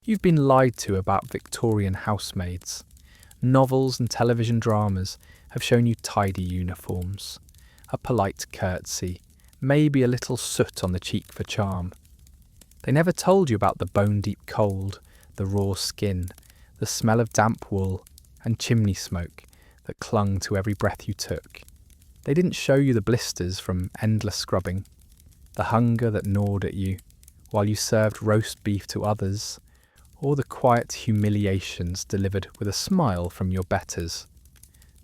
You've been lied to about Victorian housemaids. Novels and television dramas have shown you tidy uniforms, a polite curtsy, maybe a little soot on the cheek for charm. They never told you about the bone-deep cold, the raw skin, the smell of damp wool and chimney smoke that clung to every breath you took. They didn't show you the blisters from endless scrubbing, the hunger that gnawed at you while you served roast beef to others, or the quiet humiliations delivered with a smile from your betters.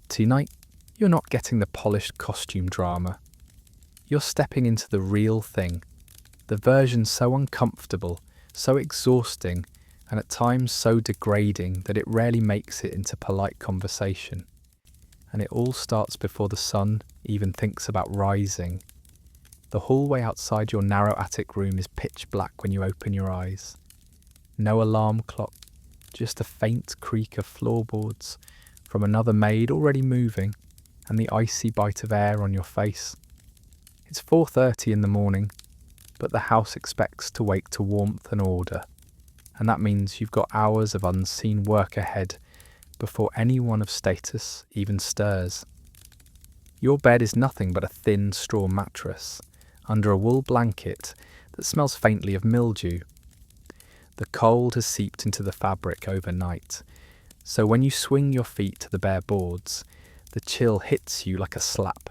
Tonight, you're not getting the polished costume drama. You're stepping into the real thing, the version so uncomfortable, so exhausting, and at times so degrading that it rarely makes it into polite conversation. And it all starts before the sun even thinks about rising. The hallway outside your narrow attic room is pitch black when you open your eyes. No alarm clock, just a faint creak of floorboards from another maid already moving, and the icy bite of air on your face. It's 4:30 in the morning, but the house expects to wake to warmth and order, and that means you've got hours of unseen work ahead before anyone of status even stirs. Your bed is nothing but a thin straw mattress under a wool blanket that smells faintly of mildew. The cold has seeped into the fabric overnight, so when you swing your feet to the bare boards, the chill hits you like a slap.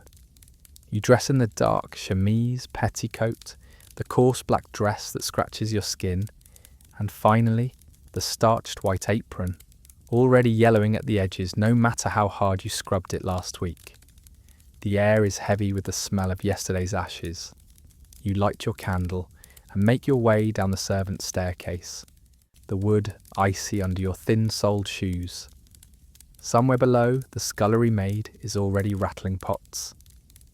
You dress in the dark chemise, petticoat, the coarse black dress that scratches your skin, and finally, the starched white apron, already yellowing at the edges no matter how hard you scrubbed it last week. The air is heavy with the smell of yesterday's ashes. You light your candle and make your way down the servants' staircase, the wood icy under your thin-soled shoes. Somewhere below, the scullery maid is already rattling pots.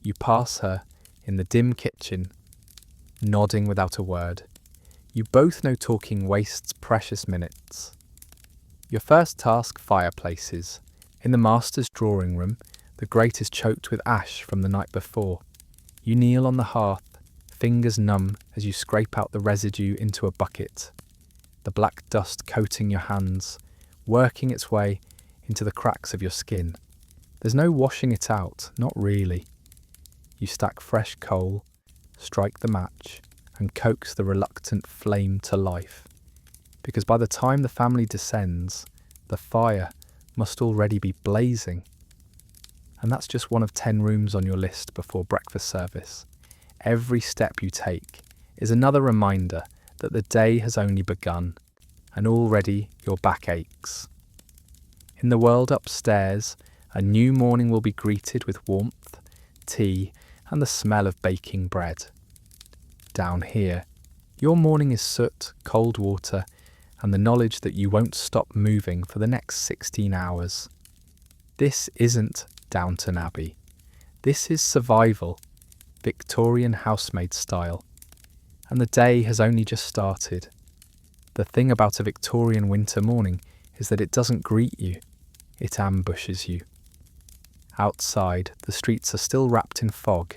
You pass her in the dim kitchen, nodding without a word. You both know talking wastes precious minutes. Your first task, fireplaces. In the master's drawing room, the grate is choked with ash from the night before. You kneel on the hearth, fingers numb as you scrape out the residue into a bucket, the black dust coating your hands, working its way into the cracks of your skin. There's no washing it out, not really. You stack fresh coal, strike the match, and coax the reluctant flame to life, because by the time the family descends, the fire must already be blazing. And that's just one of 10 rooms on your list before breakfast service. Every step you take is another reminder that the day has only begun, and already your back aches. In the world upstairs, a new morning will be greeted with warmth, tea, and the smell of baking bread. Down here, your morning is soot, cold water, and the knowledge that you won't stop moving for the next 16 hours. This isn't Downton Abbey. This is survival, Victorian housemaid style. And the day has only just started. The thing about a Victorian winter morning is that it doesn't greet you, it ambushes you. Outside, the streets are still wrapped in fog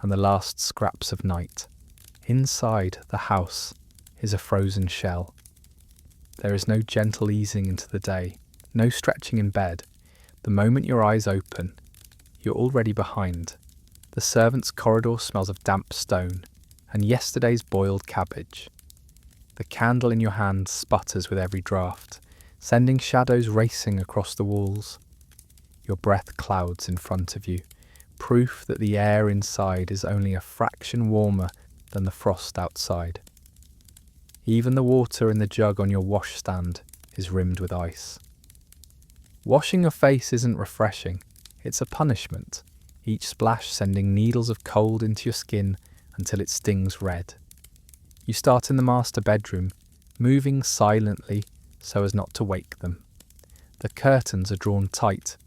and the last scraps of night. Inside the house is a frozen shell. There is no gentle easing into the day, no stretching in bed. The moment your eyes open, you're already behind. The servants' corridor smells of damp stone and yesterday's boiled cabbage. The candle in your hand sputters with every draught, sending shadows racing across the walls. Your breath clouds in front of you, proof that the air inside is only a fraction warmer than the frost outside. Even the water in the jug on your washstand is rimmed with ice. Washing your face isn't refreshing, it's a punishment, each splash sending needles of cold into your skin until it stings red. You start in the master bedroom, moving silently so as not to wake them. The curtains are drawn tight,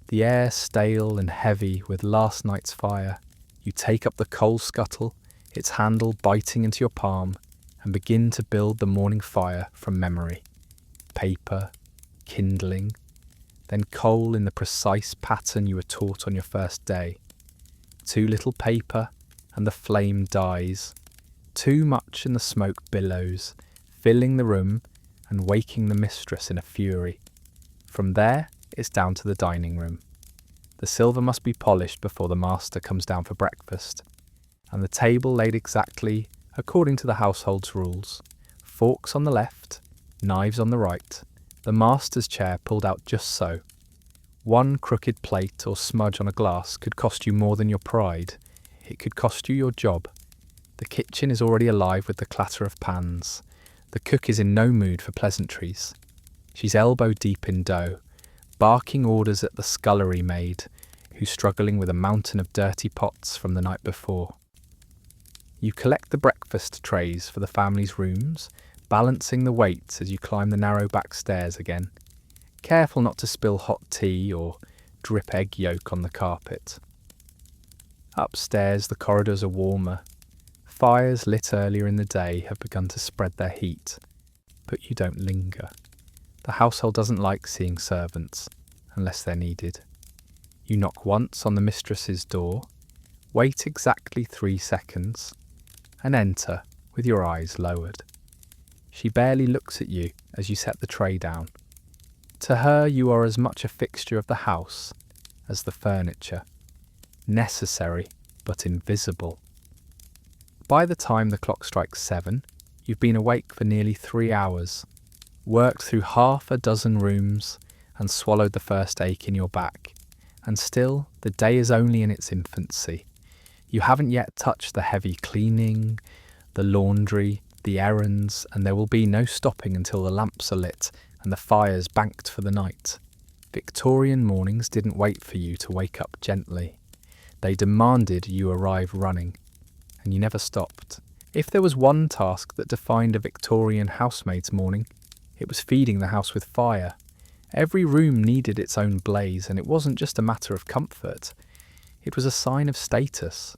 the air stale and heavy with last night's fire. You take up the coal scuttle, its handle biting into your palm, and begin to build the morning fire from memory. Paper, kindling, then coal in the precise pattern you were taught on your first day. Too little paper, and the flame dies. Too much and the smoke billows, filling the room and waking the mistress in a fury. From there, it's down to the dining room. The silver must be polished before the master comes down for breakfast, and the table laid exactly according to the household's rules. Forks on the left, knives on the right, the master's chair pulled out just so. One crooked plate or smudge on a glass could cost you more than your pride. It could cost you your job. The kitchen is already alive with the clatter of pans. The cook is in no mood for pleasantries. She's elbow deep in dough, barking orders at the scullery maid, who's struggling with a mountain of dirty pots from the night before. You collect the breakfast trays for the family's rooms, balancing the weights as you climb the narrow back stairs again, careful not to spill hot tea or drip egg yolk on the carpet. Upstairs, the corridors are warmer. Fires lit earlier in the day have begun to spread their heat, but you don't linger. The household doesn't like seeing servants, unless they're needed. You knock once on the mistress's door, wait exactly 3 seconds, and enter with your eyes lowered. She barely looks at you as you set the tray down. To her, you are as much a fixture of the house as the furniture, necessary but invisible. By the time the clock strikes 7, you've been awake for nearly 3 hours, worked through half a dozen rooms and swallowed the first ache in your back, and still the day is only in its infancy. You haven't yet touched the heavy cleaning, the laundry, the errands, and there will be no stopping until the lamps are lit and the fires banked for the night. Victorian mornings didn't wait for you to wake up gently. They demanded you arrive running, and you never stopped. If there was one task that defined a Victorian housemaid's morning, it was feeding the house with fire. Every room needed its own blaze, and it wasn't just a matter of comfort. It was a sign of status.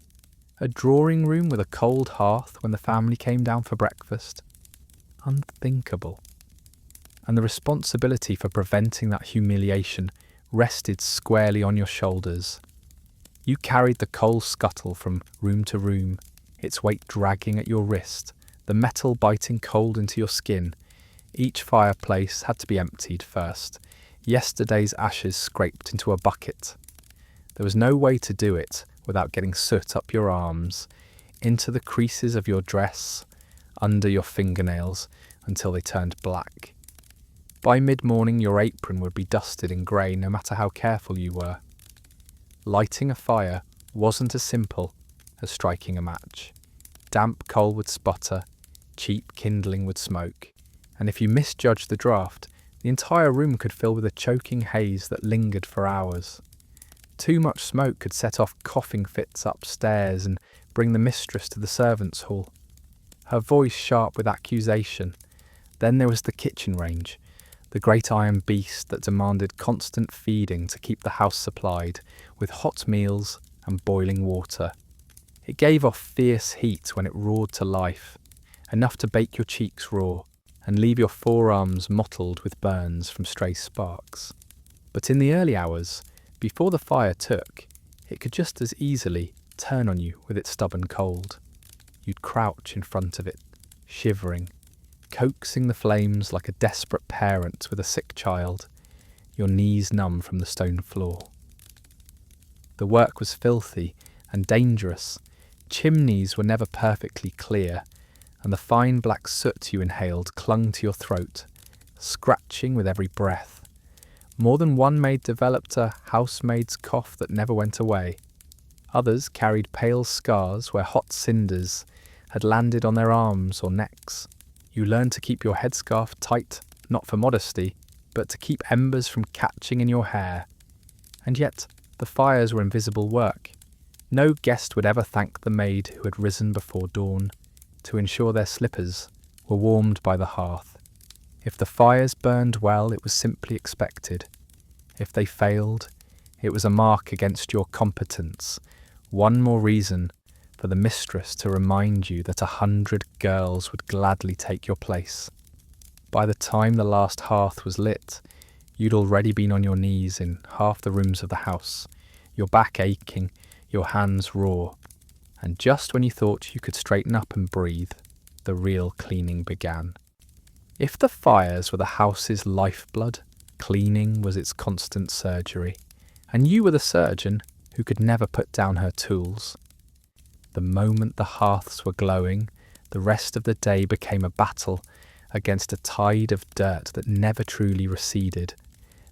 A drawing room with a cold hearth when the family came down for breakfast. Unthinkable. And the responsibility for preventing that humiliation rested squarely on your shoulders. You carried the coal scuttle from room to room, its weight dragging at your wrist, the metal biting cold into your skin. Each fireplace had to be emptied first, yesterday's ashes scraped into a bucket. There was no way to do it without getting soot up your arms, into the creases of your dress, under your fingernails, until they turned black. By mid-morning, your apron would be dusted and grey no matter how careful you were. Lighting a fire wasn't as simple as striking a match. Damp coal would sputter, cheap kindling would smoke, and if you misjudged the draught, the entire room could fill with a choking haze that lingered for hours. Too much smoke could set off coughing fits upstairs and bring the mistress to the servants' hall, her voice sharp with accusation. Then there was the kitchen range, the great iron beast that demanded constant feeding to keep the house supplied with hot meals and boiling water. It gave off fierce heat when it roared to life, enough to bake your cheeks raw and leave your forearms mottled with burns from stray sparks. But in the early hours, before the fire took, it could just as easily turn on you with its stubborn cold. You'd crouch in front of it, shivering, coaxing the flames like a desperate parent with a sick child, your knees numb from the stone floor. The work was filthy and dangerous. Chimneys were never perfectly clear, and the fine black soot you inhaled clung to your throat, scratching with every breath. More than one maid developed a housemaid's cough that never went away. Others carried pale scars where hot cinders had landed on their arms or necks. You learned to keep your headscarf tight, not for modesty, but to keep embers from catching in your hair. And yet, the fires were invisible work. No guest would ever thank the maid who had risen before dawn to ensure their slippers were warmed by the hearth. If the fires burned well, it was simply expected. If they failed, it was a mark against your competence, one more reason for the mistress to remind you that 100 girls would gladly take your place. By the time the last hearth was lit, you'd already been on your knees in half the rooms of the house, your back aching, your hands raw, and just when you thought you could straighten up and breathe, the real cleaning began. If the fires were the house's lifeblood, cleaning was its constant surgery, and you were the surgeon who could never put down her tools. The moment the hearths were glowing, the rest of the day became a battle against a tide of dirt that never truly receded.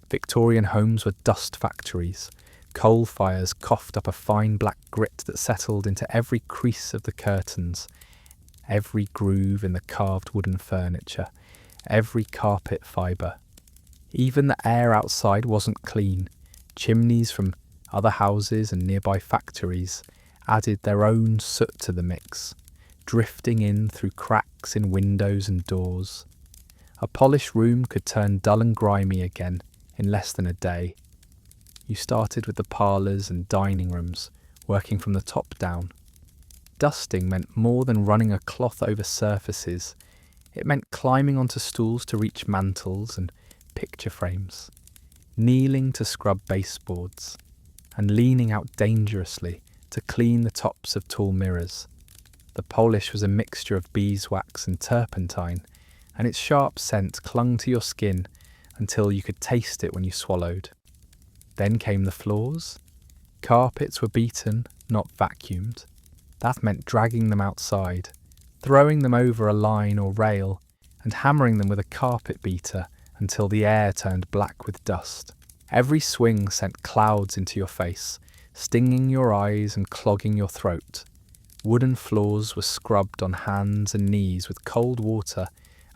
Victorian homes were dust factories. Coal fires coughed up a fine black grit that settled into every crease of the curtains, every groove in the carved wooden furniture, every carpet fibre. Even the air outside wasn't clean. Chimneys from other houses and nearby factories added their own soot to the mix, drifting in through cracks in windows and doors. A polished room could turn dull and grimy again in less than a day. You started with the parlours and dining rooms, working from the top down. Dusting meant more than running a cloth over surfaces. It meant climbing onto stools to reach mantels and picture frames, kneeling to scrub baseboards, and leaning out dangerously to clean the tops of tall mirrors. The polish was a mixture of beeswax and turpentine, and its sharp scent clung to your skin until you could taste it when you swallowed. Then came the floors. Carpets were beaten, not vacuumed. That meant dragging them outside, throwing them over a line or rail, and hammering them with a carpet beater until the air turned black with dust. Every swing sent clouds into your face, stinging your eyes and clogging your throat. Wooden floors were scrubbed on hands and knees with cold water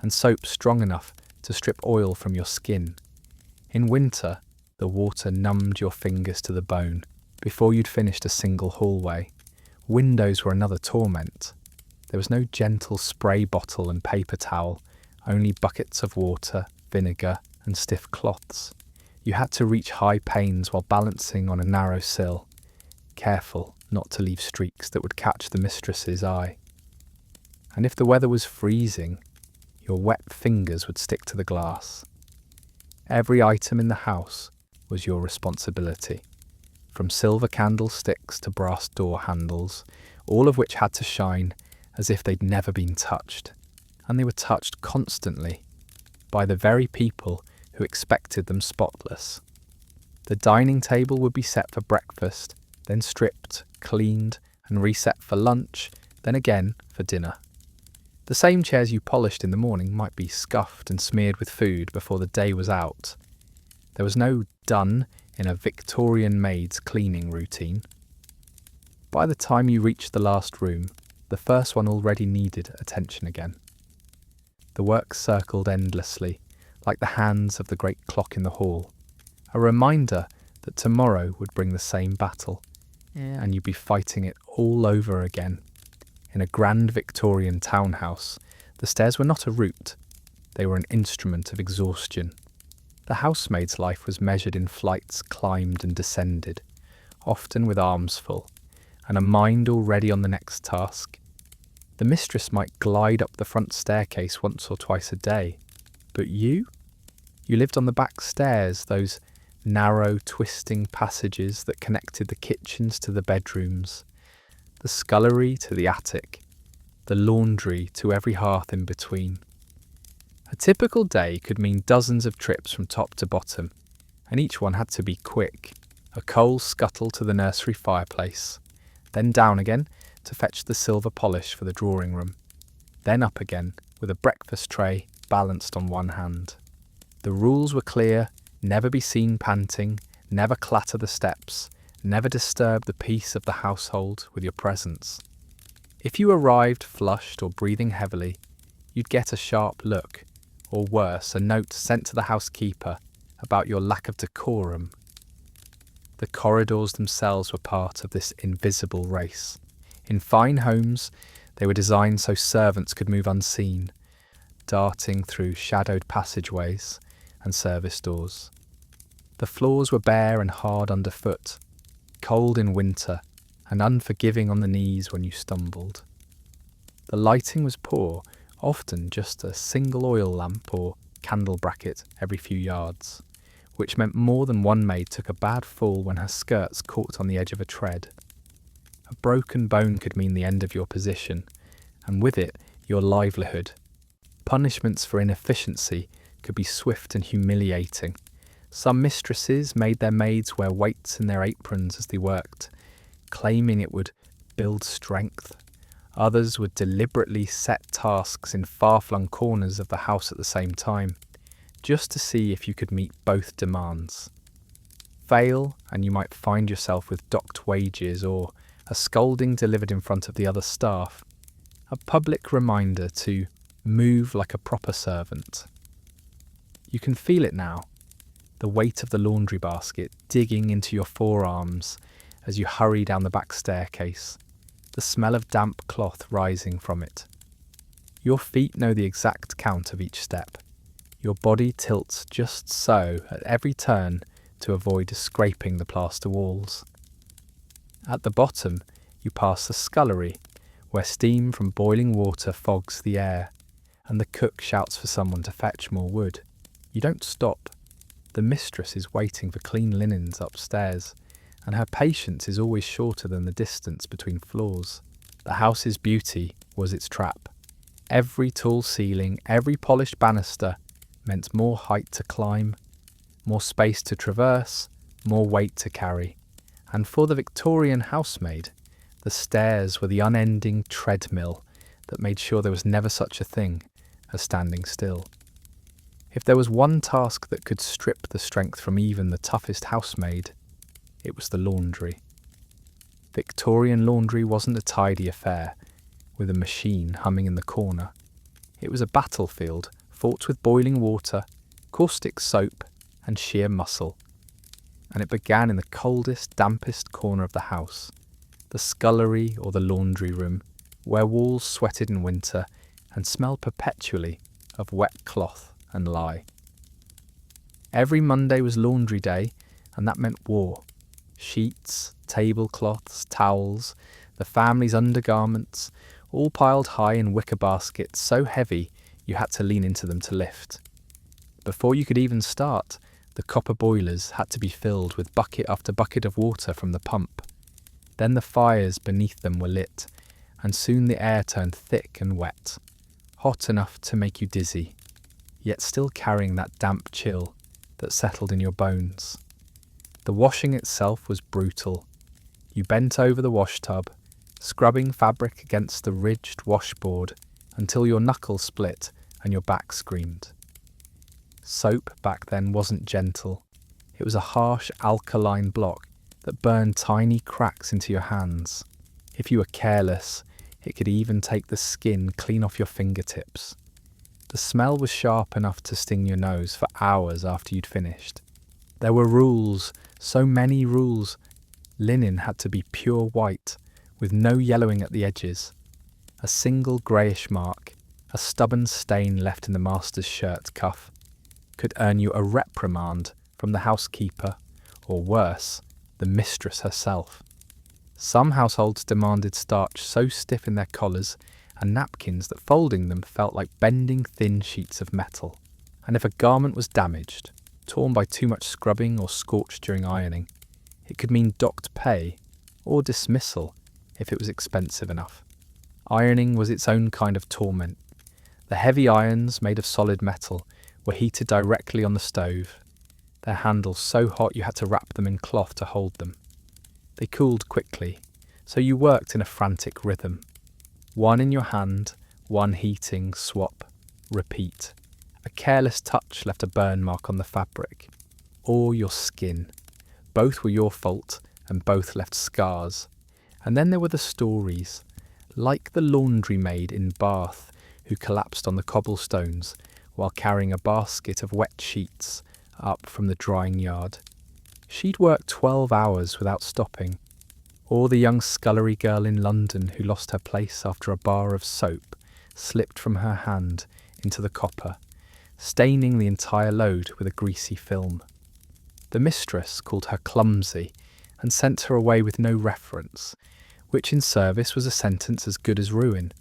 and soap strong enough to strip oil from your skin. In winter, the water numbed your fingers to the bone before you'd finished a single hallway. Windows were another torment. There was no gentle spray bottle and paper towel, only buckets of water, vinegar, and stiff cloths. You had to reach high panes while balancing on a narrow sill, careful not to leave streaks that would catch the mistress's eye. And if the weather was freezing, your wet fingers would stick to the glass. Every item in the house was your responsibility, from silver candlesticks to brass door handles, all of which had to shine as if they'd never been touched. And they were touched constantly by the very people who expected them spotless. The dining table would be set for breakfast, then stripped, cleaned, and reset for lunch, then again for dinner. The same chairs you polished in the morning might be scuffed and smeared with food before the day was out. There was no done in a Victorian maid's cleaning routine. By the time you reached the last room, the first one already needed attention again. The work circled endlessly, like the hands of the great clock in the hall, a reminder that tomorrow would bring the same battle, and you'd be fighting it all over again. In a grand Victorian townhouse, the stairs were not a route, they were an instrument of exhaustion. The housemaid's life was measured in flights climbed and descended, often with arms full, and a mind already on the next task. The mistress might glide up the front staircase once or twice a day, but you? You lived on the back stairs, those narrow, twisting passages that connected the kitchens to the bedrooms, the scullery to the attic, the laundry to every hearth in between. A typical day could mean dozens of trips from top to bottom, and each one had to be quick. A coal scuttle to the nursery fireplace, then down again to fetch the silver polish for the drawing room, then up again with a breakfast tray balanced on one hand. The rules were clear: never be seen panting, never clatter the steps, never disturb the peace of the household with your presence. If you arrived flushed or breathing heavily, you'd get a sharp look, or worse, a note sent to the housekeeper about your lack of decorum. The corridors themselves were part of this invisible race. In fine homes, they were designed so servants could move unseen, darting through shadowed passageways and service doors. The floors were bare and hard underfoot, cold in winter and unforgiving on the knees when you stumbled. The lighting was poor, often just a single oil lamp or candle bracket every few yards, which meant more than one maid took a bad fall when her skirts caught on the edge of a tread. A broken bone could mean the end of your position, and with it, your livelihood. Punishments for inefficiency could be swift and humiliating. Some mistresses made their maids wear weights in their aprons as they worked, claiming it would build strength. Others would deliberately set tasks in far-flung corners of the house at the same time, just to see if you could meet both demands. Fail, and you might find yourself with docked wages or a scolding delivered in front of the other staff, a public reminder to move like a proper servant. You can feel it now, the weight of the laundry basket digging into your forearms as you hurry down the back staircase, the smell of damp cloth rising from it. Your feet know the exact count of each step. Your body tilts just so at every turn to avoid scraping the plaster walls. At the bottom, you pass the scullery, where steam from boiling water fogs the air, and the cook shouts for someone to fetch more wood. You don't stop. The mistress is waiting for clean linens upstairs, and her patience is always shorter than the distance between floors. The house's beauty was its trap. Every tall ceiling, every polished banister meant more height to climb, more space to traverse, more weight to carry. And for the Victorian housemaid, the stairs were the unending treadmill that made sure there was never such a thing as standing still. If there was one task that could strip the strength from even the toughest housemaid, it was the laundry. Victorian laundry wasn't a tidy affair, with a machine humming in the corner. It was a battlefield fought with boiling water, caustic soap, and sheer muscle. And it began in the coldest, dampest corner of the house, the scullery or the laundry room, where walls sweated in winter and smelled perpetually of wet cloth and lye. Every Monday was laundry day, and that meant war. Sheets, tablecloths, towels, the family's undergarments, all piled high in wicker baskets so heavy you had to lean into them to lift. Before you could even start, the copper boilers had to be filled with bucket after bucket of water from the pump. Then the fires beneath them were lit, and soon the air turned thick and wet, hot enough to make you dizzy, yet still carrying that damp chill that settled in your bones. The washing itself was brutal. You bent over the washtub, scrubbing fabric against the ridged washboard until your knuckles split and your back screamed. Soap back then wasn't gentle. It was a harsh alkaline block that burned tiny cracks into your hands. If you were careless, it could even take the skin clean off your fingertips. The smell was sharp enough to sting your nose for hours after you'd finished. There were rules, so many rules. Linen had to be pure white, with no yellowing at the edges. A single greyish mark, a stubborn stain left in the master's shirt cuff, could earn you a reprimand from the housekeeper, or worse, the mistress herself. Some households demanded starch so stiff in their collars and napkins that folding them felt like bending thin sheets of metal. And if a garment was damaged, torn by too much scrubbing or scorched during ironing, it could mean docked pay or dismissal if it was expensive enough. Ironing was its own kind of torment. The heavy irons, made of solid metal, were heated directly on the stove, their handles so hot you had to wrap them in cloth to hold them. They cooled quickly, so you worked in a frantic rhythm. One in your hand, one heating, swap, repeat. A careless touch left a burn mark on the fabric, or your skin. Both were your fault, and both left scars. And then there were the stories, like the laundry maid in Bath who collapsed on the cobblestones while carrying a basket of wet sheets up from the drying yard. She'd worked 12 hours without stopping. Or the young scullery girl in London who lost her place after a bar of soap slipped from her hand into the copper, staining the entire load with a greasy film. The mistress called her clumsy and sent her away with no reference, which in service was a sentence as good as ruin.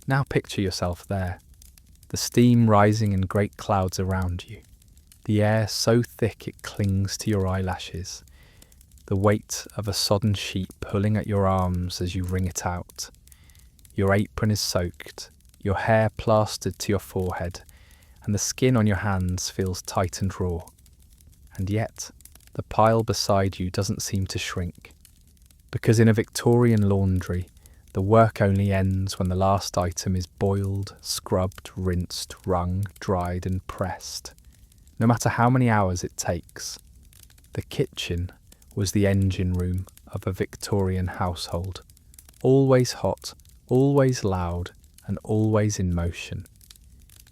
Now picture yourself there, the steam rising in great clouds around you, the air so thick it clings to your eyelashes, the weight of a sodden sheet pulling at your arms as you wring it out. Your apron is soaked, your hair plastered to your forehead, and the skin on your hands feels tight and raw. And yet, the pile beside you doesn't seem to shrink. Because in a Victorian laundry, the work only ends when the last item is boiled, scrubbed, rinsed, wrung, dried and pressed. No matter how many hours it takes. The kitchen was the engine room of a Victorian household. Always hot, always loud, and always in motion.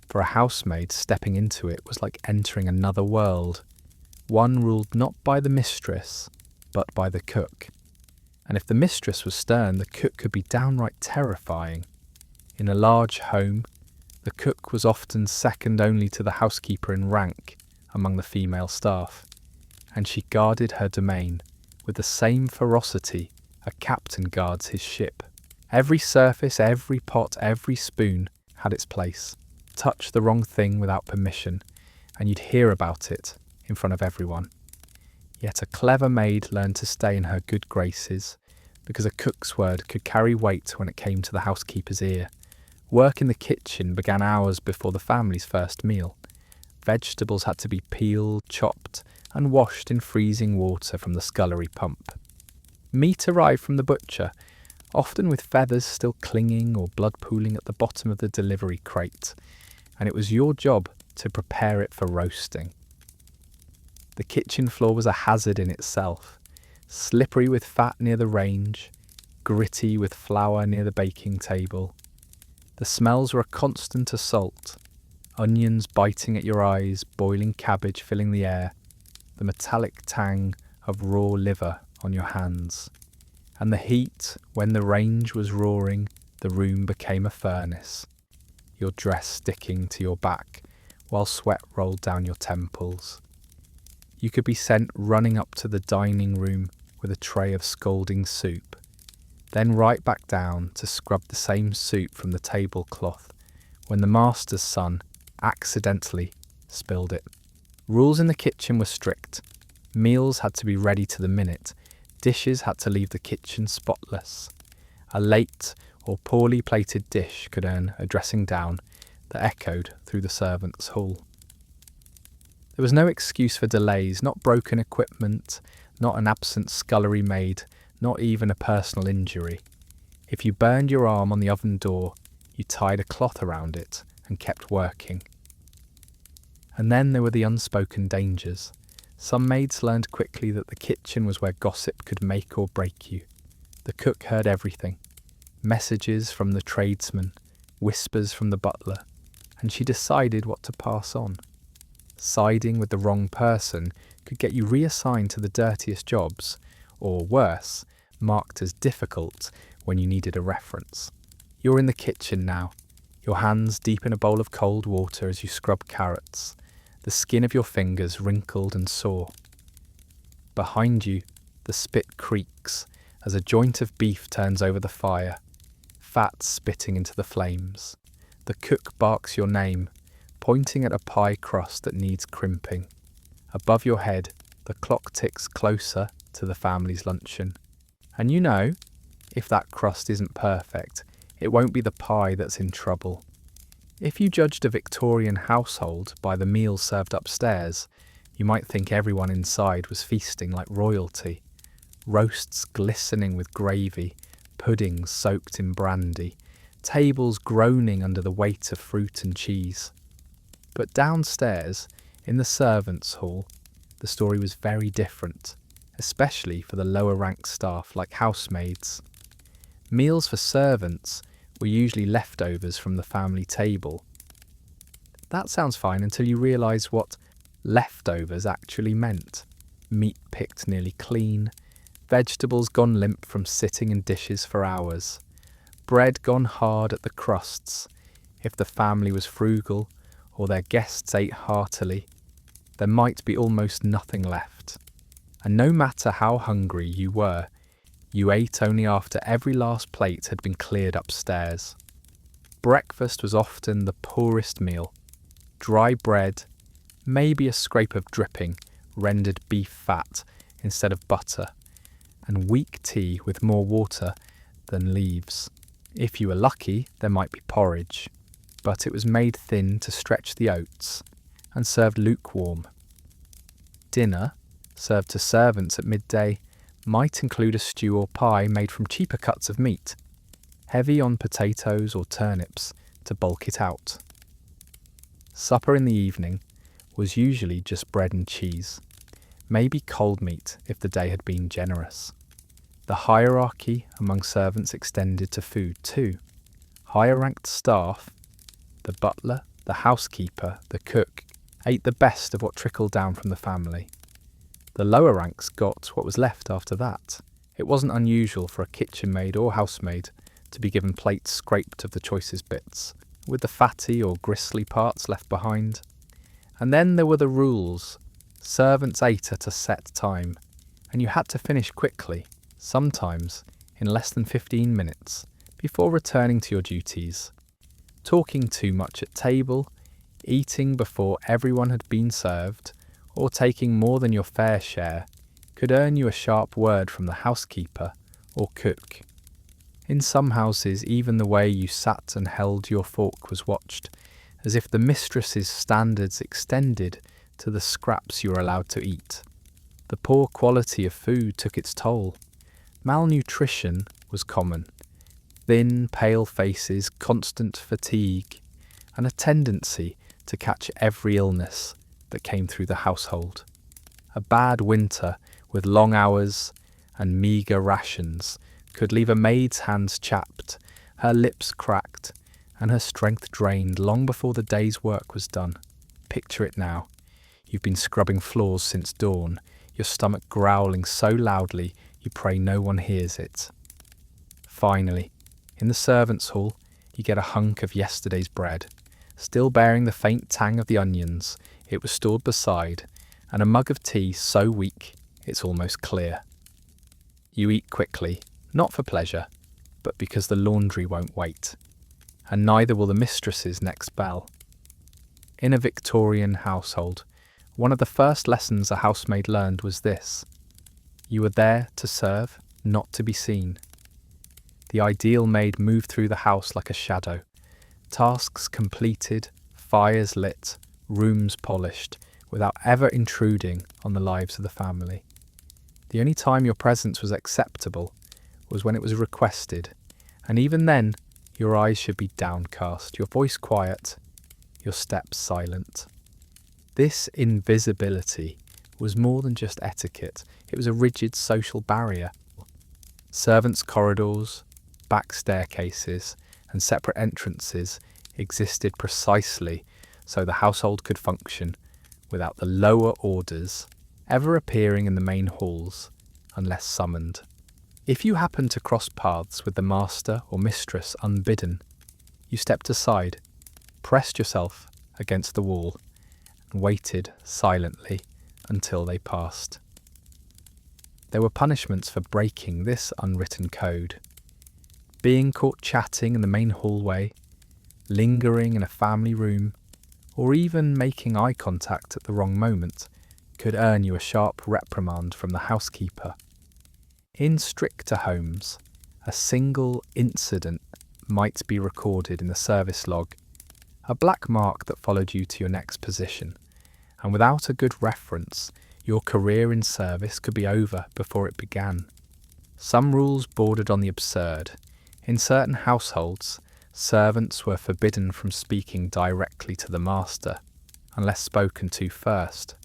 For a housemaid, stepping into it was like entering another world, one ruled not by the mistress, but by the cook. And if the mistress was stern, the cook could be downright terrifying. In a large home, the cook was often second only to the housekeeper in rank among the female staff, and she guarded her domain with the same ferocity a captain guards his ship. Every surface, every pot, every spoon had its place. Touch the wrong thing without permission, and you'd hear about it in front of everyone. Yet a clever maid learned to stay in her good graces, because a cook's word could carry weight when it came to the housekeeper's ear. Work in the kitchen began hours before the family's first meal. Vegetables had to be peeled, chopped, and washed in freezing water from the scullery pump. Meat arrived from the butcher, often with feathers still clinging or blood pooling at the bottom of the delivery crate, and it was your job to prepare it for roasting. The kitchen floor was a hazard in itself, slippery with fat near the range, gritty with flour near the baking table. The smells were a constant assault, onions biting at your eyes, boiling cabbage filling the air, the metallic tang of raw liver on your hands. And the heat, when the range was roaring, the room became a furnace, your dress sticking to your back while sweat rolled down your temples. You could be sent running up to the dining room with a tray of scalding soup, then right back down to scrub the same soup from the tablecloth when the master's son accidentally spilled it. Rules in the kitchen were strict. Meals had to be ready to the minute. Dishes had to leave the kitchen spotless. A late or poorly plated dish could earn a dressing down that echoed through the servants' hall. There was no excuse for delays, not broken equipment, not an absent scullery maid, not even a personal injury. If you burned your arm on the oven door, you tied a cloth around it and kept working. And then there were the unspoken dangers. Some maids learned quickly that the kitchen was where gossip could make or break you. The cook heard everything. Messages from the tradesman, whispers from the butler, and she decided what to pass on. Siding with the wrong person could get you reassigned to the dirtiest jobs, or worse, marked as difficult when you needed a reference. You're in the kitchen now, your hands deep in a bowl of cold water as you scrub carrots, the skin of your fingers wrinkled and sore. Behind you, the spit creaks as a joint of beef turns over the fire, fat spitting into the flames. The cook barks your name, pointing at a pie crust that needs crimping. Above your head, the clock ticks closer to the family's luncheon. And you know, if that crust isn't perfect, it won't be the pie that's in trouble. If you judged a Victorian household by the meal served upstairs, you might think everyone inside was feasting like royalty. Roasts glistening with gravy, puddings soaked in brandy, tables groaning under the weight of fruit and cheese. But downstairs, in the servants' hall, the story was very different, especially for the lower ranked staff like housemaids. Meals for servants were usually leftovers from the family table. That sounds fine until you realise what leftovers actually meant. Meat picked nearly clean, vegetables gone limp from sitting in dishes for hours, bread gone hard at the crusts. If the family was frugal, or their guests ate heartily, there might be almost nothing left. And no matter how hungry you were, you ate only after every last plate had been cleared upstairs. Breakfast was often the poorest meal. Dry bread, maybe a scrape of dripping, rendered beef fat instead of butter, and weak tea with more water than leaves. If you were lucky, there might be porridge. but it was made thin to stretch the oats and served lukewarm. Dinner, served to servants at midday, might include a stew or pie made from cheaper cuts of meat, heavy on potatoes or turnips to bulk it out. Supper in the evening was usually just bread and cheese, maybe cold meat if the day had been generous. The hierarchy among servants extended to food too. Higher-ranked staff, the butler, the housekeeper, the cook, ate the best of what trickled down from the family. The lower ranks got what was left after that. It wasn't unusual for a kitchen maid or housemaid to be given plates scraped of the choicest bits, with the fatty or gristly parts left behind. And then there were the rules. Servants ate at a set time, and you had to finish quickly, sometimes in less than 15 minutes, before returning to your duties. Talking too much at table, eating before everyone had been served, or taking more than your fair share could earn you a sharp word from the housekeeper or cook. In some houses, even the way you sat and held your fork was watched, as if the mistress's standards extended to the scraps you were allowed to eat. The poor quality of food took its toll. Malnutrition was common. Thin, pale faces, constant fatigue, and a tendency to catch every illness that came through the household. A bad winter with long hours and meagre rations could leave a maid's hands chapped, her lips cracked, and her strength drained long before the day's work was done. Picture it now. You've been scrubbing floors since dawn, your stomach growling so loudly you pray no one hears it. Finally, in the servants' hall, you get a hunk of yesterday's bread, still bearing the faint tang of the onions it was stored beside, and a mug of tea so weak it's almost clear. You eat quickly, not for pleasure, but because the laundry won't wait, and neither will the mistress's next bell. In a Victorian household, one of the first lessons a housemaid learned was this: you were there to serve, not to be seen. The ideal maid moved through the house like a shadow, tasks completed, fires lit, rooms polished, without ever intruding on the lives of the family. The only time your presence was acceptable was when it was requested, and even then, your eyes should be downcast, your voice quiet, your steps silent. This invisibility was more than just etiquette, it was a rigid social barrier. Servants' corridors, back staircases, and separate entrances existed precisely so the household could function without the lower orders ever appearing in the main halls unless summoned. If you happened to cross paths with the master or mistress unbidden, you stepped aside, pressed yourself against the wall, and waited silently until they passed. There were punishments for breaking this unwritten code. Being caught chatting in the main hallway, lingering in a family room, or even making eye contact at the wrong moment could earn you a sharp reprimand from the housekeeper. In stricter homes, a single incident might be recorded in the service log, a black mark that followed you to your next position, and without a good reference, your career in service could be over before it began. Some rules bordered on the absurd. In certain households, servants were forbidden from speaking directly to the master, unless spoken to first.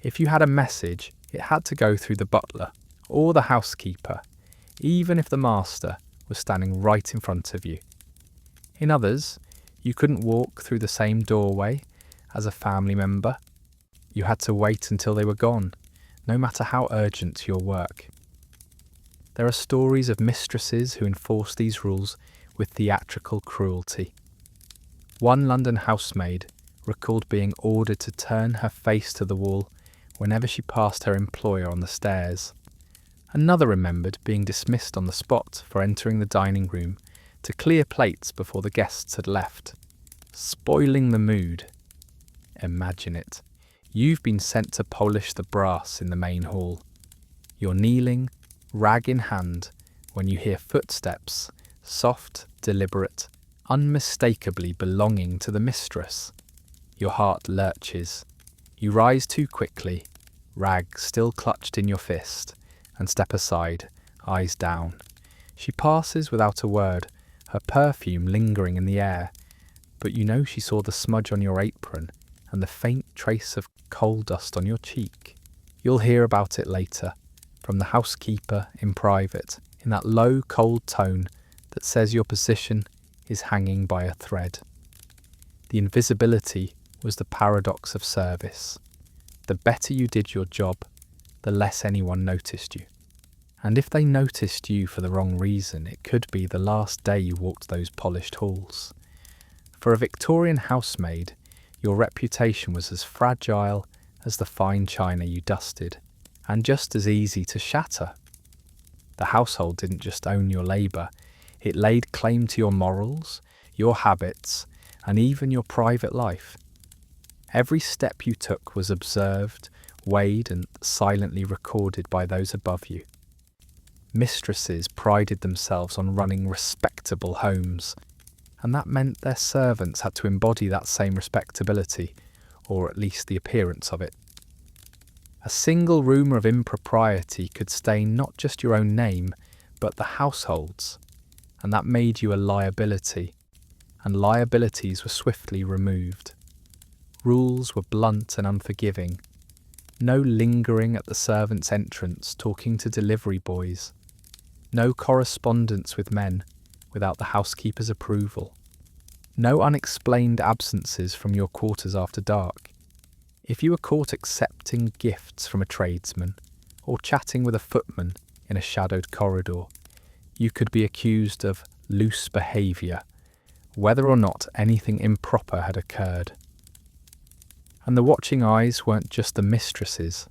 If you had a message, it had to go through the butler or the housekeeper, even if the master was standing right in front of you. In others, you couldn't walk through the same doorway as a family member. You had to wait until they were gone, no matter how urgent your work. There are stories of mistresses who enforced these rules with theatrical cruelty. One London housemaid recalled being ordered to turn her face to the wall whenever she passed her employer on the stairs. Another remembered being dismissed on the spot for entering the dining room to clear plates before the guests had left, spoiling the mood. Imagine it. You've been sent to polish the brass in the main hall. You're kneeling, rag in hand, when you hear footsteps, soft, deliberate, unmistakably belonging to the mistress. Your heart lurches. You rise too quickly, rag still clutched in your fist, and step aside, eyes down. She passes without a word, her perfume lingering in the air, but you know she saw the smudge on your apron and the faint trace of coal dust on your cheek. You'll hear about it later, from the housekeeper in private, in that low, cold tone that says your position is hanging by a thread. The invisibility was the paradox of service. The better you did your job, the less anyone noticed you. And if they noticed you for the wrong reason, it could be the last day you walked those polished halls. For a Victorian housemaid, your reputation was as fragile as the fine china you dusted, and just as easy to shatter. The household didn't just own your labour, it laid claim to your morals, your habits, and even your private life. Every step you took was observed, weighed, and silently recorded by those above you. Mistresses prided themselves on running respectable homes, and that meant their servants had to embody that same respectability, or at least the appearance of it. A single rumour of impropriety could stain not just your own name, but the household's, and that made you a liability, and liabilities were swiftly removed. Rules were blunt and unforgiving. No lingering at the servants' entrance talking to delivery boys. No correspondence with men without the housekeeper's approval. No unexplained absences from your quarters after dark. If you were caught accepting gifts from a tradesman or chatting with a footman in a shadowed corridor, you could be accused of loose behaviour, whether or not anything improper had occurred. And the watching eyes weren't just the mistresses.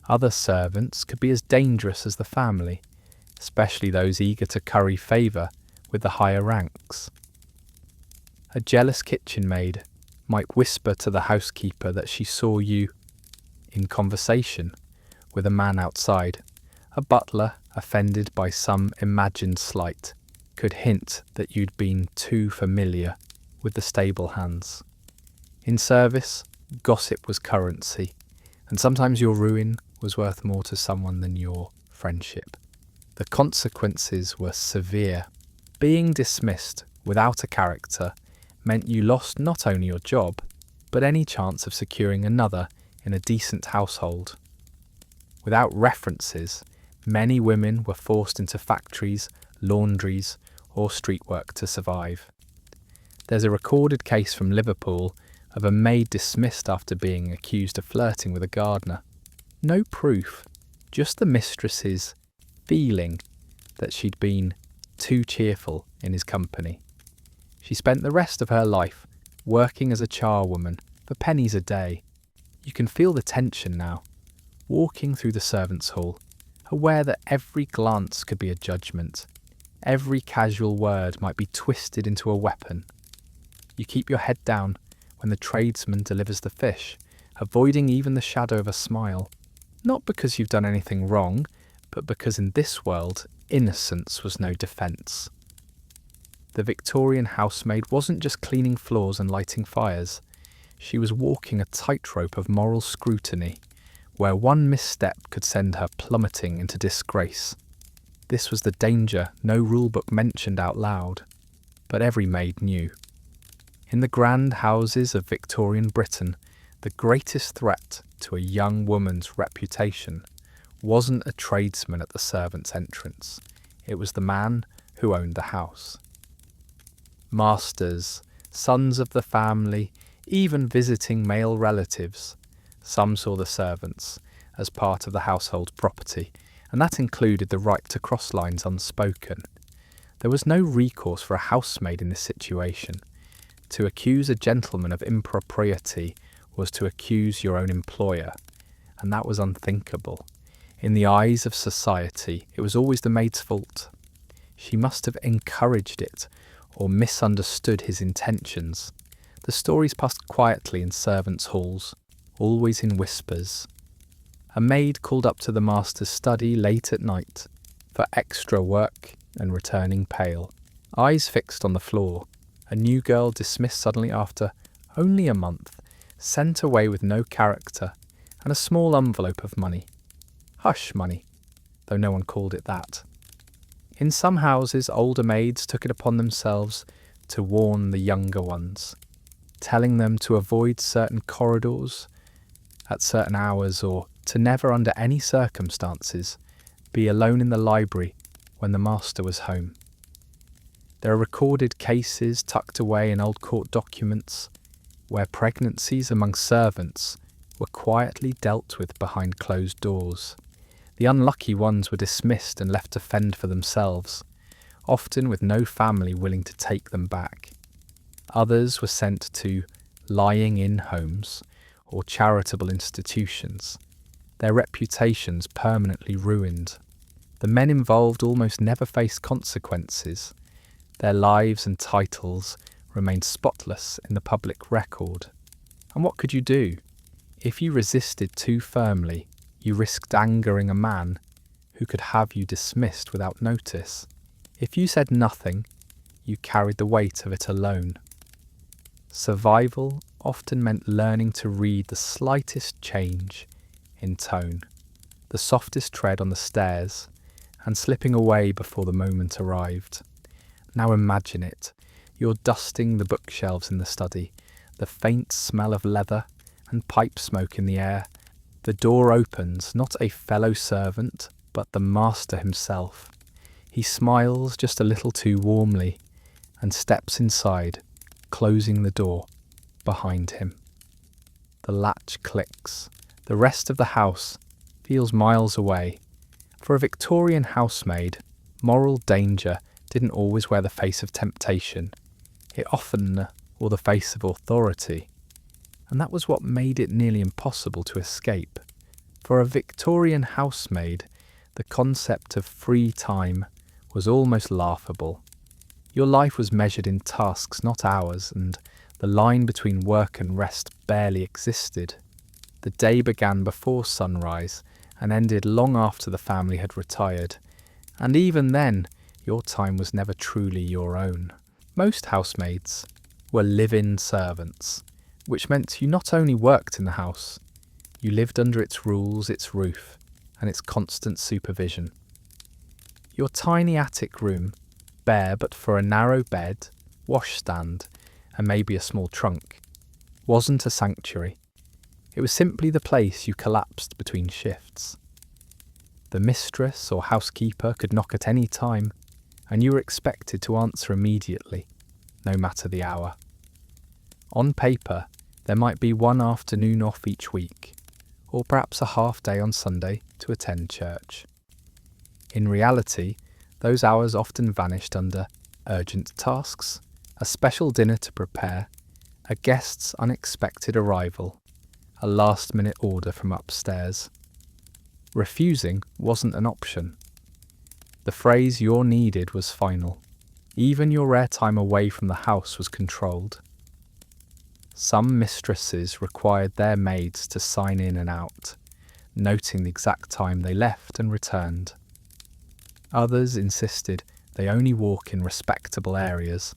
Other servants could be as dangerous as the family, especially those eager to curry favour with the higher ranks. A jealous kitchen maid might whisper to the housekeeper that she saw you in conversation with a man outside. A butler, offended by some imagined slight, could hint that you'd been too familiar with the stable hands. In service, gossip was currency, and sometimes your ruin was worth more to someone than your friendship. The consequences were severe. Being dismissed without a character meant you lost not only your job, but any chance of securing another in a decent household. Without references, many women were forced into factories, laundries, or street work to survive. There's a recorded case from Liverpool of a maid dismissed after being accused of flirting with a gardener. No proof, just the mistress's feeling that she'd been too cheerful in his company. She spent the rest of her life working as a charwoman for pennies a day. You can feel the tension now, walking through the servants' hall, aware that every glance could be a judgment. Every casual word might be twisted into a weapon. You keep your head down when the tradesman delivers the fish, avoiding even the shadow of a smile. Not because you've done anything wrong, but because in this world, innocence was no defence. The Victorian housemaid wasn't just cleaning floors and lighting fires. She was walking a tightrope of moral scrutiny, where one misstep could send her plummeting into disgrace. This was the danger no rulebook mentioned out loud, but every maid knew. In the grand houses of Victorian Britain, the greatest threat to a young woman's reputation wasn't a tradesman at the servants' entrance. It was the man who owned the house. Masters, sons of the family, even visiting male relatives. Some saw the servants as part of the household property, and that included the right to cross lines unspoken. There was no recourse for a housemaid in this situation. To accuse a gentleman of impropriety was to accuse your own employer, and that was unthinkable. In the eyes of society, it was always the maid's fault. She must have encouraged it or misunderstood his intentions. The stories passed quietly in servants' halls, always in whispers. A maid called up to the master's study late at night for extra work and returning pale, eyes fixed on the floor, A new girl dismissed suddenly after only a month, sent away with no character, and a small envelope of money. Hush money, though no one called it that. In some houses, older maids took it upon themselves to warn the younger ones, telling them to avoid certain corridors at certain hours, or to never under any circumstances be alone in the library when the master was home. There are recorded cases tucked away in old court documents where pregnancies among servants were quietly dealt with behind closed doors. The unlucky ones were dismissed and left to fend for themselves, often with no family willing to take them back. Others were sent to lying-in homes or charitable institutions, their reputations permanently ruined. The men involved almost never faced consequences. Their lives and titles remained spotless in the public record. And what could you do? If you resisted too firmly, you risked angering a man who could have you dismissed without notice. If you said nothing, you carried the weight of it alone. Survival often meant learning to read the slightest change in tone, the softest tread on the stairs, and slipping away before the moment arrived. Now imagine it. You're dusting the bookshelves in the study, the faint smell of leather and pipe smoke in the air. The door opens, not a fellow servant, but the master himself. He smiles just a little too warmly and steps inside, closing the door behind him. The latch clicks. The rest of the house feels miles away. For a Victorian housemaid, moral danger didn't always wear the face of temptation. It often wore the face of authority. And that was what made it nearly impossible to escape. For a Victorian housemaid, the concept of free time was almost laughable. Your life was measured in tasks, not hours, and the line between work and rest barely existed. The day began before sunrise and ended long after the family had retired, and even then, your time was never truly your own. Most housemaids were live-in servants, which meant you not only worked in the house, you lived under its rules, its roof, and its constant supervision. Your tiny attic room, bare but for a narrow bed, washstand, and maybe a small trunk, wasn't a sanctuary. It was simply the place you collapsed between shifts. The mistress or housekeeper could knock at any time, and you were expected to answer immediately, no matter the hour. On paper, there might be one afternoon off each week, or perhaps a half day on Sunday to attend church. In reality, those hours often vanished under urgent tasks, a special dinner to prepare, a guest's unexpected arrival, a last-minute order from upstairs. Refusing wasn't an option. The phrase "you're needed" was final. Even your airtime away from the house was controlled. Some mistresses required their maids to sign in and out, noting the exact time they left and returned. Others insisted they only walk in respectable areas,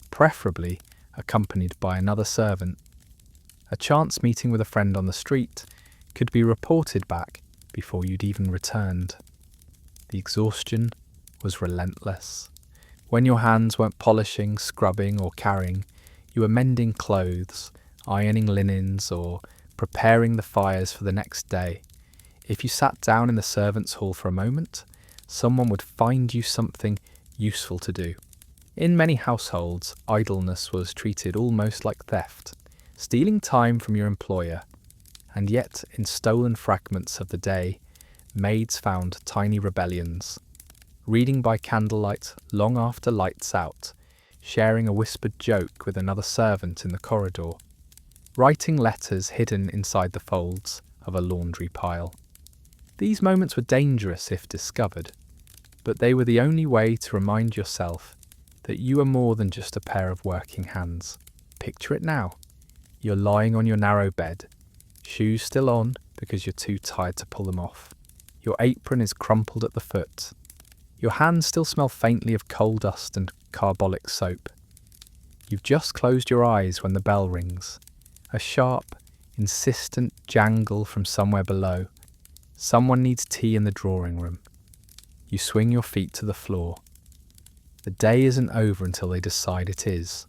preferably accompanied by another servant. A chance meeting with a friend on the street could be reported back before you'd even returned. The exhaustion was relentless. When your hands weren't polishing, scrubbing, or carrying, you were mending clothes, ironing linens, or preparing the fires for the next day. If you sat down in the servants' hall for a moment, someone would find you something useful to do. In many households, idleness was treated almost like theft, stealing time from your employer. And yet, in stolen fragments of the day, maids found tiny rebellions. Reading by candlelight long after lights out, sharing a whispered joke with another servant in the corridor, writing letters hidden inside the folds of a laundry pile. These moments were dangerous if discovered, but they were the only way to remind yourself that you are more than just a pair of working hands. Picture it now. You're lying on your narrow bed, shoes still on because you're too tired to pull them off. Your apron is crumpled at the foot. Your hands still smell faintly of coal dust and carbolic soap. You've just closed your eyes when the bell rings. A sharp, insistent jangle from somewhere below. Someone needs tea in the drawing room. You swing your feet to the floor. The day isn't over until they decide it is.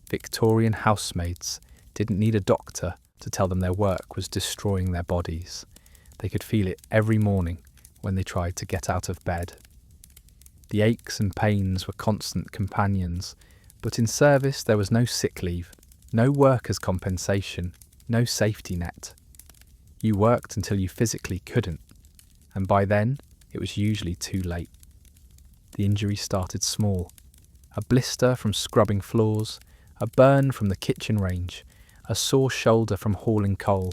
Victorian housemaids didn't need a doctor to tell them their work was destroying their bodies. They could feel it every morning when they tried to get out of bed. The aches and pains were constant companions, but in service there was no sick leave, no workers' compensation, no safety net. You worked until you physically couldn't, and by then it was usually too late. The injury started small. A blister from scrubbing floors, a burn from the kitchen range, a sore shoulder from hauling coal.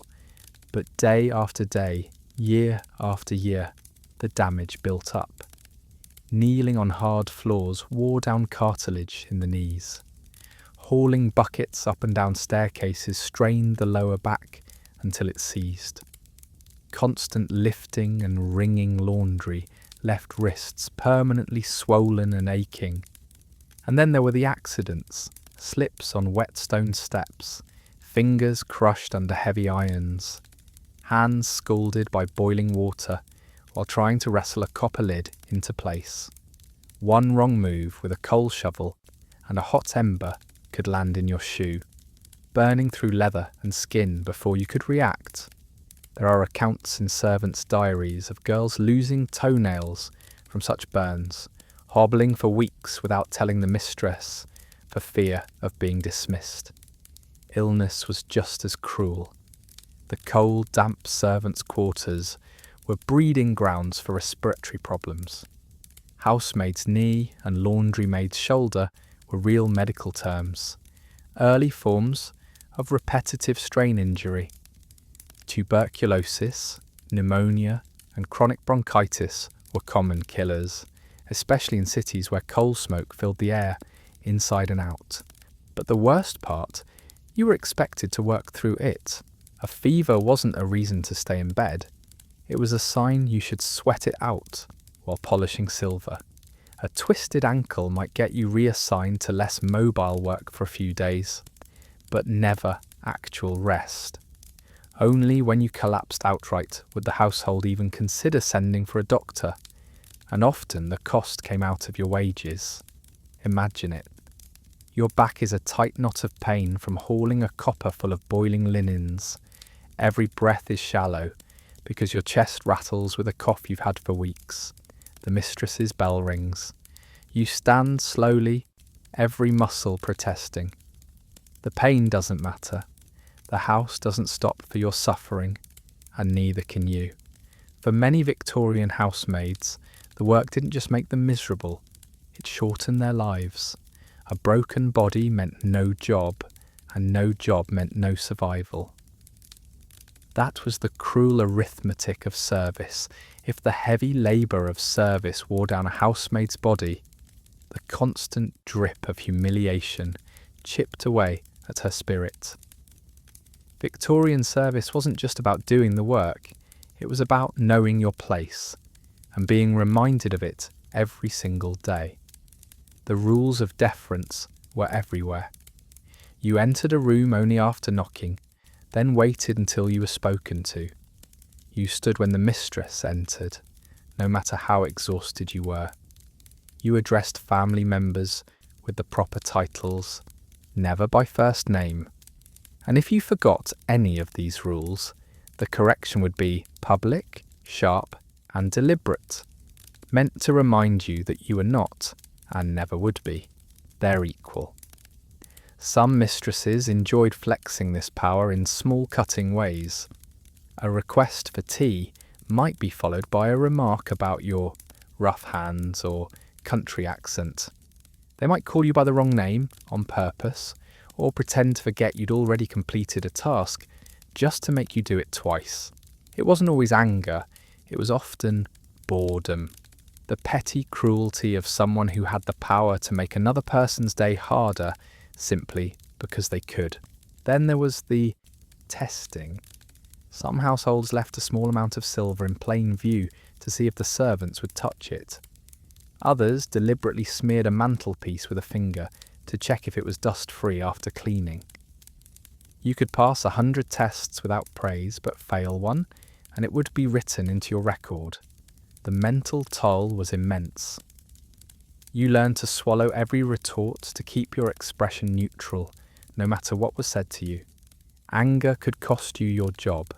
But day after day, year after year, the damage built up. Kneeling on hard floors wore down cartilage in the knees. Hauling buckets up and down staircases strained the lower back until it seized. Constant lifting and wringing laundry left wrists permanently swollen and aching. And then there were the accidents, slips on wet stone steps, fingers crushed under heavy irons, hands scalded by boiling water while trying to wrestle a copper lid into place. One wrong move with a coal shovel and a hot ember could land in your shoe, burning through leather and skin before you could react. There are accounts in servants' diaries of girls losing toenails from such burns, hobbling for weeks without telling the mistress for fear of being dismissed. Illness was just as cruel. The cold, damp servants' quarters were breeding grounds for respiratory problems. Housemaid's knee and laundrymaid's shoulder were real medical terms, early forms of repetitive strain injury. Tuberculosis, pneumonia, and chronic bronchitis were common killers, especially in cities where coal smoke filled the air inside and out. But the worst part, you were expected to work through it. A fever wasn't a reason to stay in bed. It was a sign you should sweat it out while polishing silver. A twisted ankle might get you reassigned to less mobile work for a few days, but never actual rest. Only when you collapsed outright would the household even consider sending for a doctor, and often the cost came out of your wages. Imagine it. Your back is a tight knot of pain from hauling a copper full of boiling linens. Every breath is shallow because your chest rattles with a cough you've had for weeks. The mistress's bell rings. You stand slowly, every muscle protesting. The pain doesn't matter. The house doesn't stop for your suffering, and neither can you. For many Victorian housemaids, the work didn't just make them miserable, it shortened their lives. A broken body meant no job, and no job meant no survival. That was the cruel arithmetic of service. If the heavy labour of service wore down a housemaid's body, the constant drip of humiliation chipped away at her spirit. Victorian service wasn't just about doing the work, it was about knowing your place and being reminded of it every single day. The rules of deference were everywhere. You entered a room only after knocking, then waited until you were spoken to. You stood when the mistress entered, no matter how exhausted you were. You addressed family members with the proper titles, never by first name. And if you forgot any of these rules, the correction would be public, sharp, and deliberate, meant to remind you that you were not, and never would be, their equal. Some mistresses enjoyed flexing this power in small cutting ways. A request for tea might be followed by a remark about your rough hands or country accent. They might call you by the wrong name on purpose, or pretend to forget you'd already completed a task just to make you do it twice. It wasn't always anger, it was often boredom. The petty cruelty of someone who had the power to make another person's day harder simply because they could. Then there was the testing. Some households left a small amount of silver in plain view to see if the servants would touch it. Others deliberately smeared a mantelpiece with a finger to to check if it was dust-free after cleaning. You could pass 100 tests without praise but fail one, and it would be written into your record. The mental toll was immense. You learned to swallow every retort to keep your expression neutral, no matter what was said to you. Anger could cost you your job.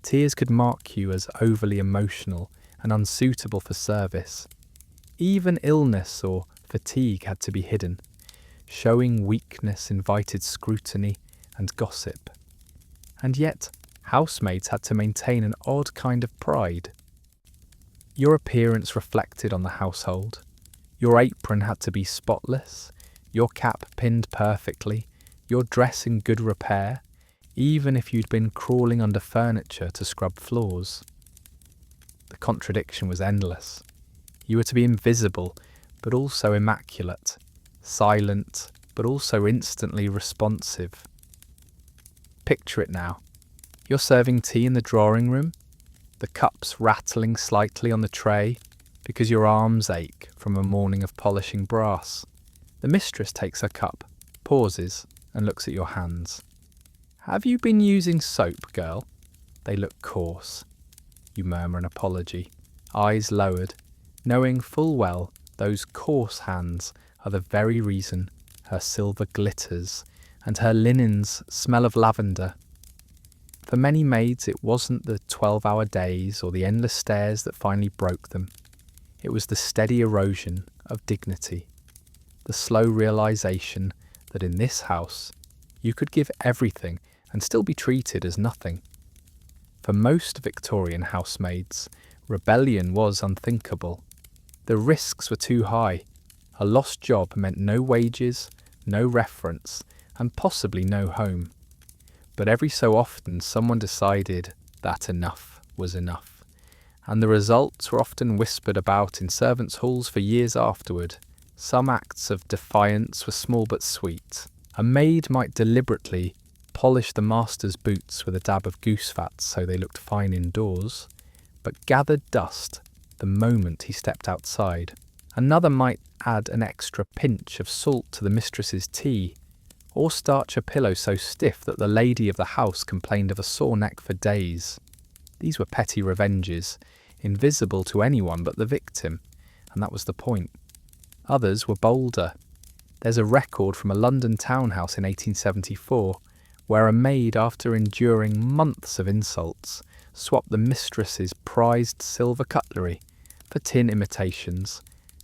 Tears could mark you as overly emotional and unsuitable for service. Even illness or fatigue had to be hidden. Showing weakness invited scrutiny and gossip. And yet, housemaids had to maintain an odd kind of pride. Your appearance reflected on the household. Your apron had to be spotless, your cap pinned perfectly, your dress in good repair, even if you'd been crawling under furniture to scrub floors. The contradiction was endless. You were to be invisible, but also immaculate, silent, but also instantly responsive. Picture it now. You're serving tea in the drawing room, the cups rattling slightly on the tray because your arms ache from a morning of polishing brass. The mistress takes her cup, pauses, and looks at your hands. "Have you been using soap, girl?" They look coarse. You murmur an apology, eyes lowered, knowing full well those coarse hands are the very reason her silver glitters and her linens smell of lavender. For many maids it wasn't the 12-hour days or the endless stares that finally broke them. It was the steady erosion of dignity, the slow realization that in this house you could give everything and still be treated as nothing. For most Victorian housemaids, rebellion was unthinkable. The risks were too high. A lost job meant no wages, no reference, and possibly no home. But every so often someone decided that enough was enough, and the results were often whispered about in servants' halls for years afterward. Some acts of defiance were small but sweet. A maid might deliberately polish the master's boots with a dab of goose fat so they looked fine indoors, but gathered dust the moment he stepped outside. Another might add an extra pinch of salt to the mistress's tea, or starch a pillow so stiff that the lady of the house complained of a sore neck for days. These were petty revenges, invisible to anyone but the victim, and that was the point. Others were bolder. There's a record from a London townhouse in 1874 where a maid, after enduring months of insults, swapped the mistress's prized silver cutlery for tin imitations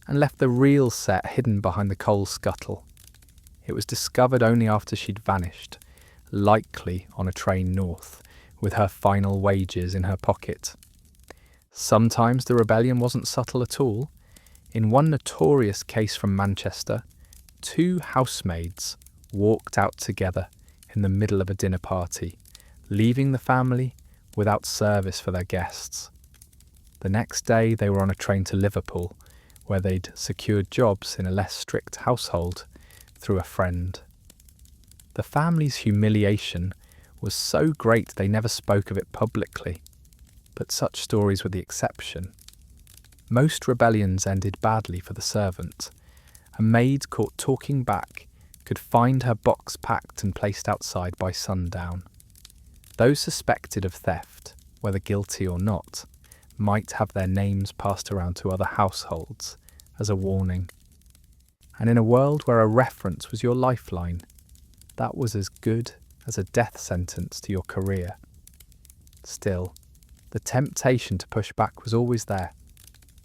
and left the real set hidden behind the coal scuttle. It was discovered only after she'd vanished, likely on a train north, with her final wages in her pocket. Sometimes the rebellion wasn't subtle at all. In one notorious case from Manchester, 2 housemaids walked out together in the middle of a dinner party, leaving the family without service for their guests. The next day they were on a train to Liverpool, where they'd secured jobs in a less strict household through a friend. The family's humiliation was so great they never spoke of it publicly, but such stories were the exception. Most rebellions ended badly for the servant. A maid caught talking back could find her box packed and placed outside by sundown. Those suspected of theft, whether guilty or not, might have their names passed around to other households as a warning. And in a world where a reference was your lifeline, that was as good as a death sentence to your career. Still, the temptation to push back was always there.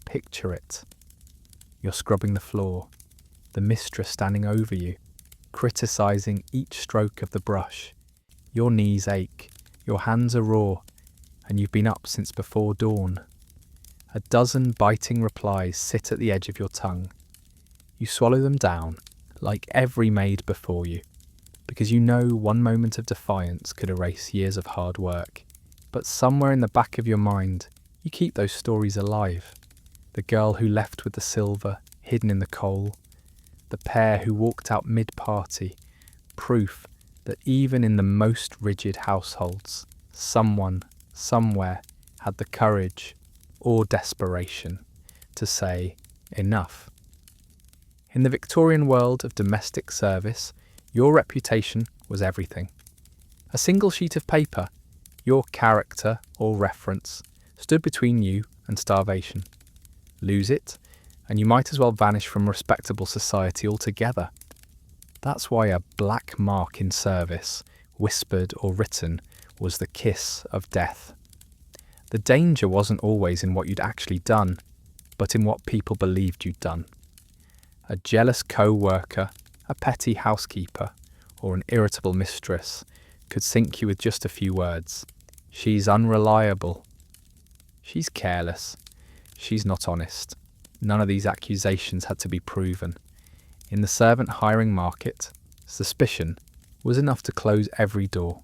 Picture it. You're scrubbing the floor, the mistress standing over you, criticising each stroke of the brush. Your knees ache, your hands are raw, and you've been up since before dawn. A dozen biting replies sit at the edge of your tongue. You swallow them down, like every maid before you, because you know one moment of defiance could erase years of hard work. But somewhere in the back of your mind, you keep those stories alive. The girl who left with the silver, hidden in the coal. The pair who walked out mid-party. Proof that even in the most rigid households, someone, somewhere, had the courage, or desperation, to say, enough. In the Victorian world of domestic service, your reputation was everything. A single sheet of paper, your character or reference, stood between you and starvation. Lose it, and you might as well vanish from respectable society altogether. That's why a black mark in service, whispered or written, was the kiss of death. The danger wasn't always in what you'd actually done, but in what people believed you'd done. A jealous co-worker, a petty housekeeper, or an irritable mistress could sink you with just a few words. She's unreliable. She's careless. She's not honest. None of these accusations had to be proven. In the servant hiring market, suspicion was enough to close every door.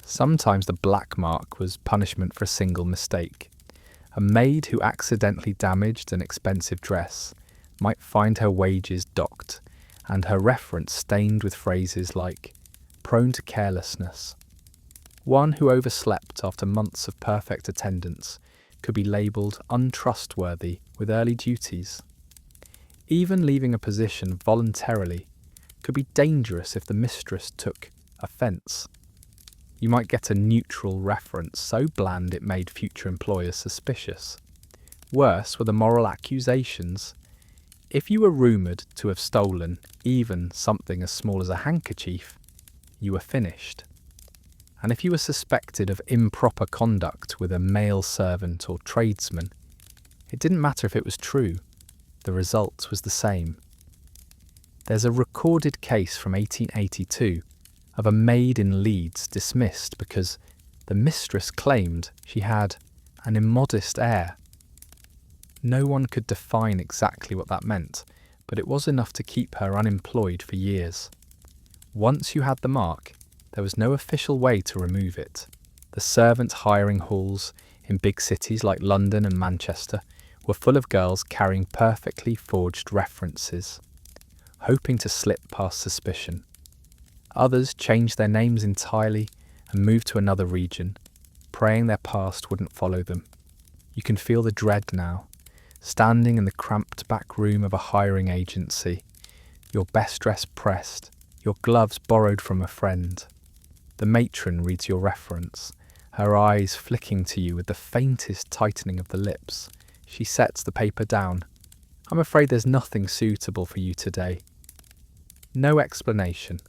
Sometimes the black mark was punishment for a single mistake. A maid who accidentally damaged an expensive dress might find her wages docked and her reference stained with phrases like prone to carelessness. One who overslept after months of perfect attendance could be labelled untrustworthy with early duties. Even leaving a position voluntarily could be dangerous if the mistress took offence. You might get a neutral reference so bland it made future employers suspicious. Worse were the moral accusations. If you were rumoured to have stolen even something as small as a handkerchief, you were finished. And if you were suspected of improper conduct with a male servant or tradesman, it didn't matter if it was true, the result was the same. There's a recorded case from 1882 of a maid in Leeds dismissed because the mistress claimed she had an immodest air. No one could define exactly what that meant, but it was enough to keep her unemployed for years. Once you had the mark, there was no official way to remove it. The servant hiring halls in big cities like London and Manchester were full of girls carrying perfectly forged references, hoping to slip past suspicion. Others changed their names entirely and moved to another region, praying their past wouldn't follow them. You can feel the dread now, standing in the cramped back room of a hiring agency, your best dress pressed, your gloves borrowed from a friend. The matron reads your reference, her eyes flicking to you with the faintest tightening of the lips. She sets the paper down. I'm afraid there's nothing suitable for you today. No explanation,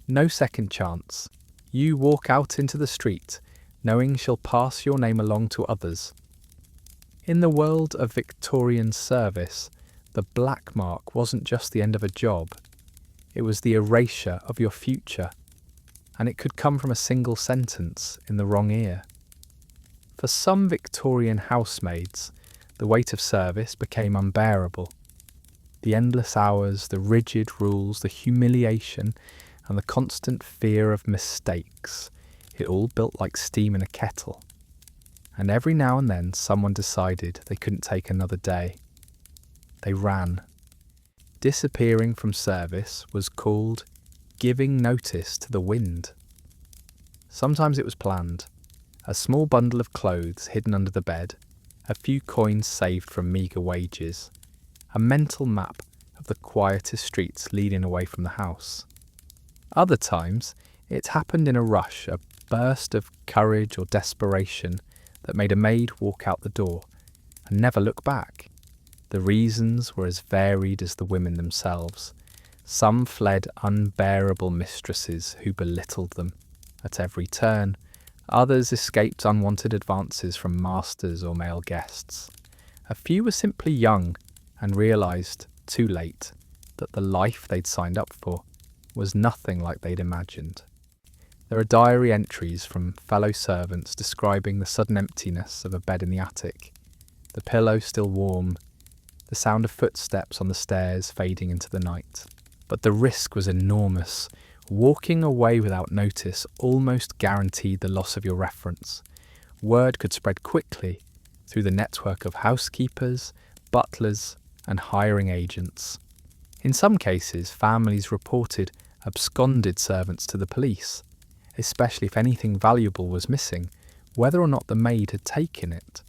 no second chance. You walk out into the street, knowing she'll pass your name along to others. In the world of Victorian service, the black mark wasn't just the end of a job. It was the erasure of your future, and it could come from a single sentence in the wrong ear. For some Victorian housemaids, the weight of service became unbearable. The endless hours, the rigid rules, the humiliation, and the constant fear of mistakes, it all built like steam in a kettle. And every now and then someone decided they couldn't take another day. They ran. Disappearing from service was called giving notice to the wind. Sometimes it was planned. A small bundle of clothes hidden under the bed, a few coins saved from meagre wages, a mental map of the quietest streets leading away from the house. Other times, it happened in a rush, a burst of courage or desperation that made a maid walk out the door and never look back. The reasons were as varied as the women themselves. Some fled unbearable mistresses who belittled them at every turn. Others escaped unwanted advances from masters or male guests. A few were simply young and realised, too late, that the life they'd signed up for was nothing like they'd imagined. There are diary entries from fellow servants describing the sudden emptiness of a bed in the attic, the pillow still warm, the sound of footsteps on the stairs fading into the night. But the risk was enormous. Walking away without notice almost guaranteed the loss of your reference. Word could spread quickly through the network of housekeepers, butlers, and hiring agents. In some cases, families reported absconded servants to the police, especially if anything valuable was missing, whether or not the maid had taken it.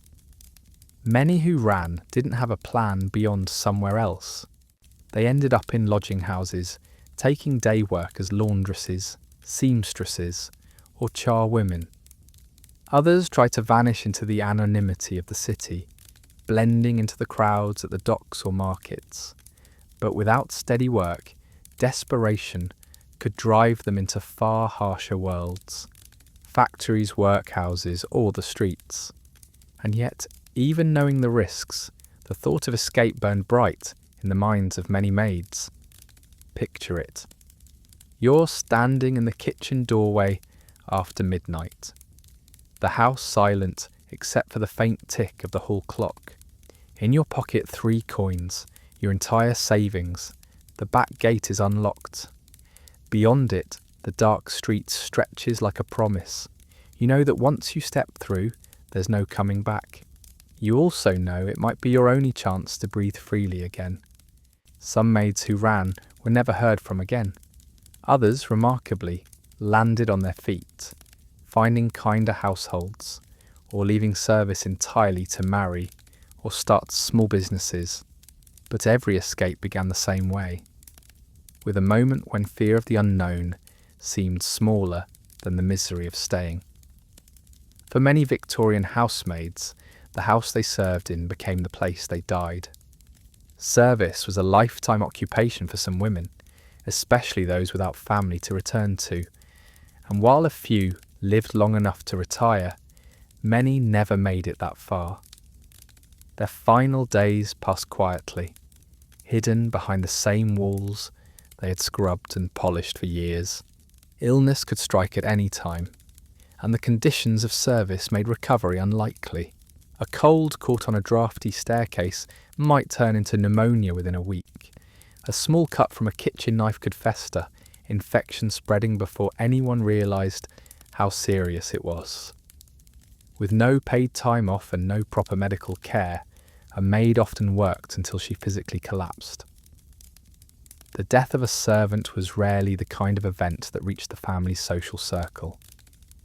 Many who ran didn't have a plan beyond somewhere else. They ended up in lodging houses, taking day work as laundresses, seamstresses, or charwomen. Others tried to vanish into the anonymity of the city, blending into the crowds at the docks or markets. But without steady work, desperation could drive them into far harsher worlds, factories, workhouses, or the streets. And yet, even knowing the risks, the thought of escape burned bright in the minds of many maids. Picture it. You're standing in the kitchen doorway after midnight. The house silent except for the faint tick of the hall clock. In your pocket 3 coins, your entire savings. The back gate is unlocked. Beyond it, the dark street stretches like a promise. You know that once you step through, there's no coming back. You also know it might be your only chance to breathe freely again. Some maids who ran were never heard from again. Others, remarkably, landed on their feet, finding kinder households, or leaving service entirely to marry or start small businesses. But every escape began the same way, with a moment when fear of the unknown seemed smaller than the misery of staying. For many Victorian housemaids, the house they served in became the place they died. Service was a lifetime occupation for some women, especially those without family to return to, and while a few lived long enough to retire, many never made it that far. Their final days passed quietly, hidden behind the same walls they had scrubbed and polished for years. Illness could strike at any time, and the conditions of service made recovery unlikely. A cold caught on a draughty staircase might turn into pneumonia within a week. A small cut from a kitchen knife could fester, infection spreading before anyone realised how serious it was. With no paid time off and no proper medical care, a maid often worked until she physically collapsed. The death of a servant was rarely the kind of event that reached the family's social circle.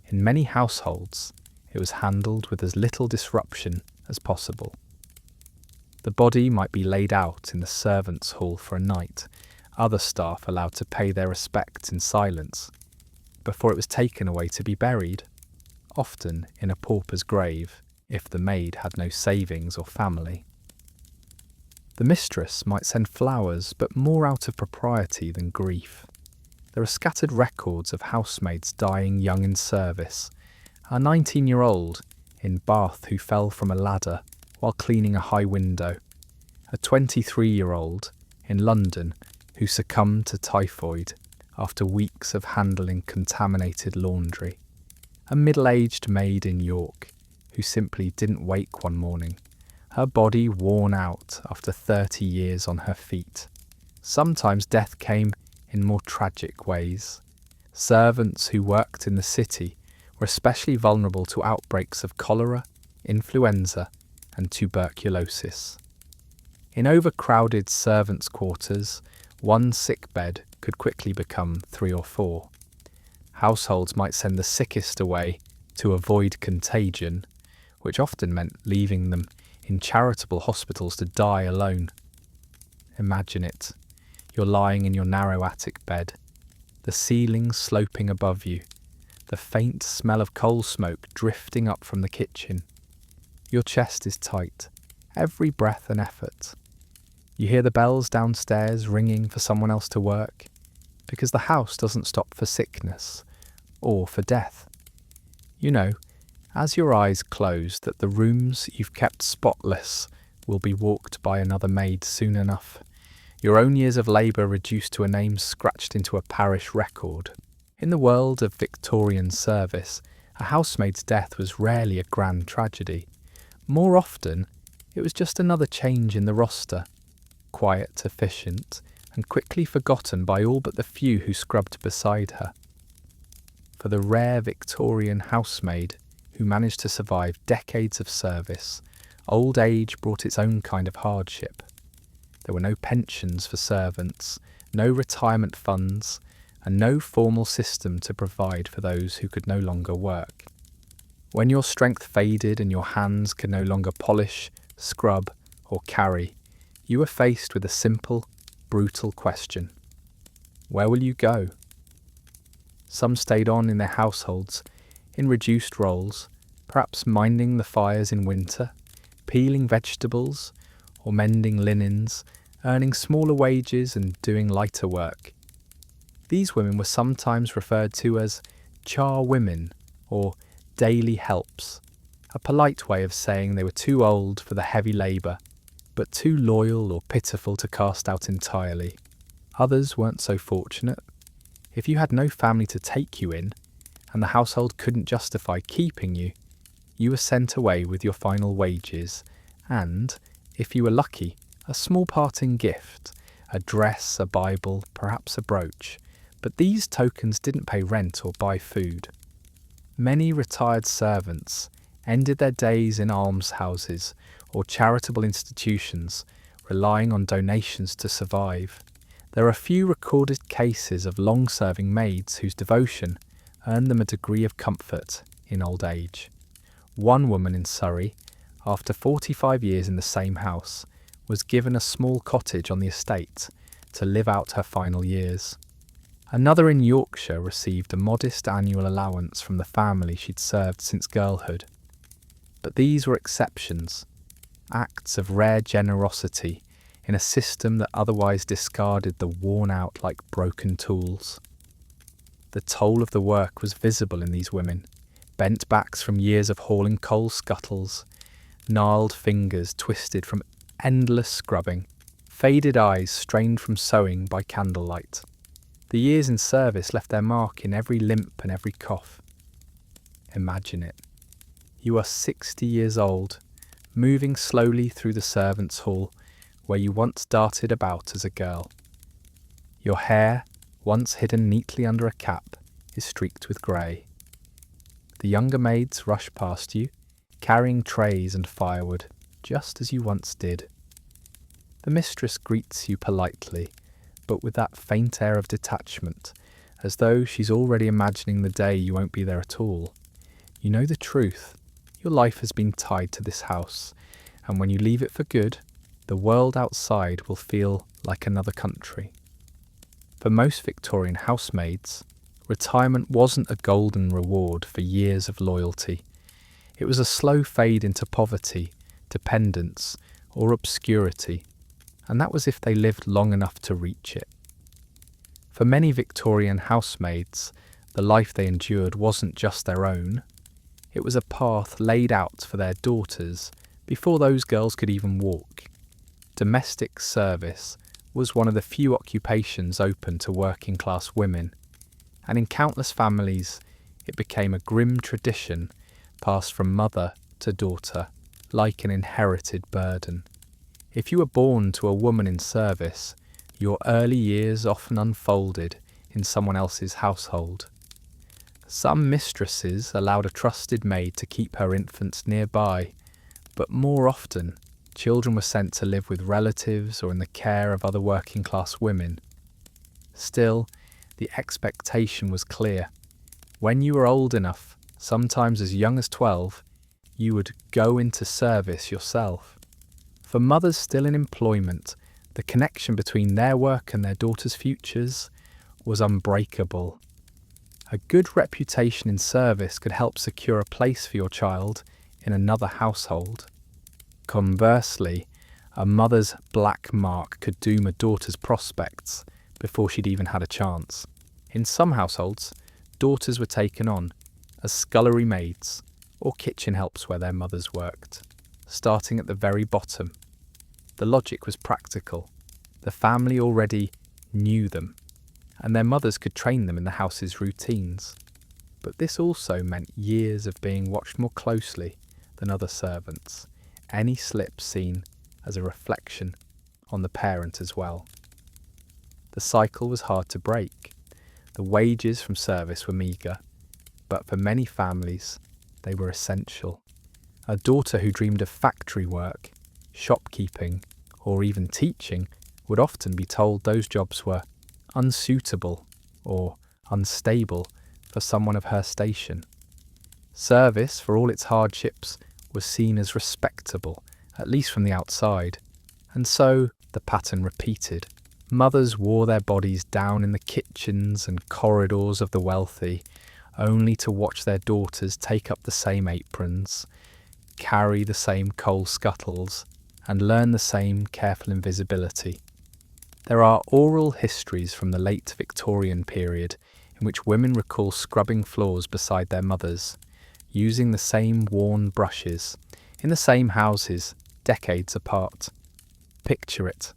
In many households, it was handled with as little disruption as possible. The body might be laid out in the servants' hall for a night, other staff allowed to pay their respects in silence, before it was taken away to be buried, often in a pauper's grave, if the maid had no savings or family. The mistress might send flowers, but more out of propriety than grief. There are scattered records of housemaids dying young in service. A 19-year-old in Bath who fell from a ladder while cleaning a high window. A 23-year-old in London who succumbed to typhoid after weeks of handling contaminated laundry. A middle-aged maid in York who simply didn't wake one morning, her body worn out after 30 years on her feet. Sometimes death came in more tragic ways. Servants who worked in the city were especially vulnerable to outbreaks of cholera, influenza, and tuberculosis. In overcrowded servants' quarters, one sick bed could quickly become 3 or 4. Households might send the sickest away to avoid contagion, which often meant leaving them in charitable hospitals to die alone. Imagine it. You're lying in your narrow attic bed, the ceiling sloping above you, the faint smell of coal smoke drifting up from the kitchen. Your chest is tight, every breath an effort. You hear the bells downstairs ringing for someone else to work, because the house doesn't stop for sickness or for death. You know, as your eyes close, that the rooms you've kept spotless will be walked by another maid soon enough. Your own years of labour reduced to a name scratched into a parish record. In the world of Victorian service, a housemaid's death was rarely a grand tragedy. More often, it was just another change in the roster, quiet, efficient, and quickly forgotten by all but the few who scrubbed beside her. For the rare Victorian housemaid who managed to survive decades of service, old age brought its own kind of hardship. There were no pensions for servants, no retirement funds, and no formal system to provide for those who could no longer work. When your strength faded and your hands could no longer polish, scrub, or carry, you were faced with a simple brutal question. Where will you go? Some stayed on in their households, in reduced roles, perhaps minding the fires in winter, peeling vegetables, or mending linens, earning smaller wages and doing lighter work. These women were sometimes referred to as charwomen or daily helps, a polite way of saying they were too old for the heavy labour, but too loyal or pitiful to cast out entirely. Others weren't so fortunate. If you had no family to take you in, and the household couldn't justify keeping you, you were sent away with your final wages, and, if you were lucky, a small parting gift, a dress, a Bible, perhaps a brooch, but these tokens didn't pay rent or buy food. Many retired servants ended their days in almshouses or charitable institutions, relying on donations to survive. There are few recorded cases of long-serving maids whose devotion earned them a degree of comfort in old age. One woman in Surrey, after 45 years in the same house, was given a small cottage on the estate to live out her final years. Another in Yorkshire received a modest annual allowance from the family she'd served since girlhood. But these were exceptions, acts of rare generosity in a system that otherwise discarded the worn out like broken tools. The toll of the work was visible in these women, bent backs from years of hauling coal scuttles, gnarled fingers twisted from endless scrubbing, faded eyes strained from sewing by candlelight. The years in service left their mark in every limp and every cough. Imagine it. You are 60 years old, moving slowly through the servants' hall where you once darted about as a girl. Your hair, once hidden neatly under a cap, is streaked with grey. The younger maids rush past you, carrying trays and firewood, just as you once did. The mistress greets you politely, but with that faint air of detachment, as though she's already imagining the day you won't be there at all. You know the truth. Your life has been tied to this house, and when you leave it for good, the world outside will feel like another country. For most Victorian housemaids, retirement wasn't a golden reward for years of loyalty. It was a slow fade into poverty, dependence, or obscurity, and that was if they lived long enough to reach it. For many Victorian housemaids, the life they endured wasn't just their own. It was a path laid out for their daughters before those girls could even walk. Domestic service was one of the few occupations open to working-class women, and in countless families it became a grim tradition passed from mother to daughter, like an inherited burden. If you were born to a woman in service, your early years often unfolded in someone else's household. Some mistresses allowed a trusted maid to keep her infants nearby, but more often, children were sent to live with relatives or in the care of other working-class women. Still, the expectation was clear. When you were old enough, sometimes as young as 12, you would go into service yourself. For mothers still in employment, the connection between their work and their daughters' futures was unbreakable. A good reputation in service could help secure a place for your child in another household. Conversely, a mother's black mark could doom a daughter's prospects before she'd even had a chance. In some households, daughters were taken on as scullery maids or kitchen helps where their mothers worked, starting at the very bottom. The logic was practical. The family already knew them, and their mothers could train them in the house's routines. But this also meant years of being watched more closely than other servants, any slip seen as a reflection on the parent as well. The cycle was hard to break. The wages from service were meagre, but for many families, they were essential. A daughter who dreamed of factory work, shopkeeping, or even teaching would often be told those jobs were unsuitable or unstable for someone of her station. Service, for all its hardships, was seen as respectable, at least from the outside, and so the pattern repeated. Mothers wore their bodies down in the kitchens and corridors of the wealthy, only to watch their daughters take up the same aprons, carry the same coal scuttles, and learn the same careful invisibility. There are oral histories from the late Victorian period in which women recall scrubbing floors beside their mothers, using the same worn brushes, in the same houses, decades apart. Picture it: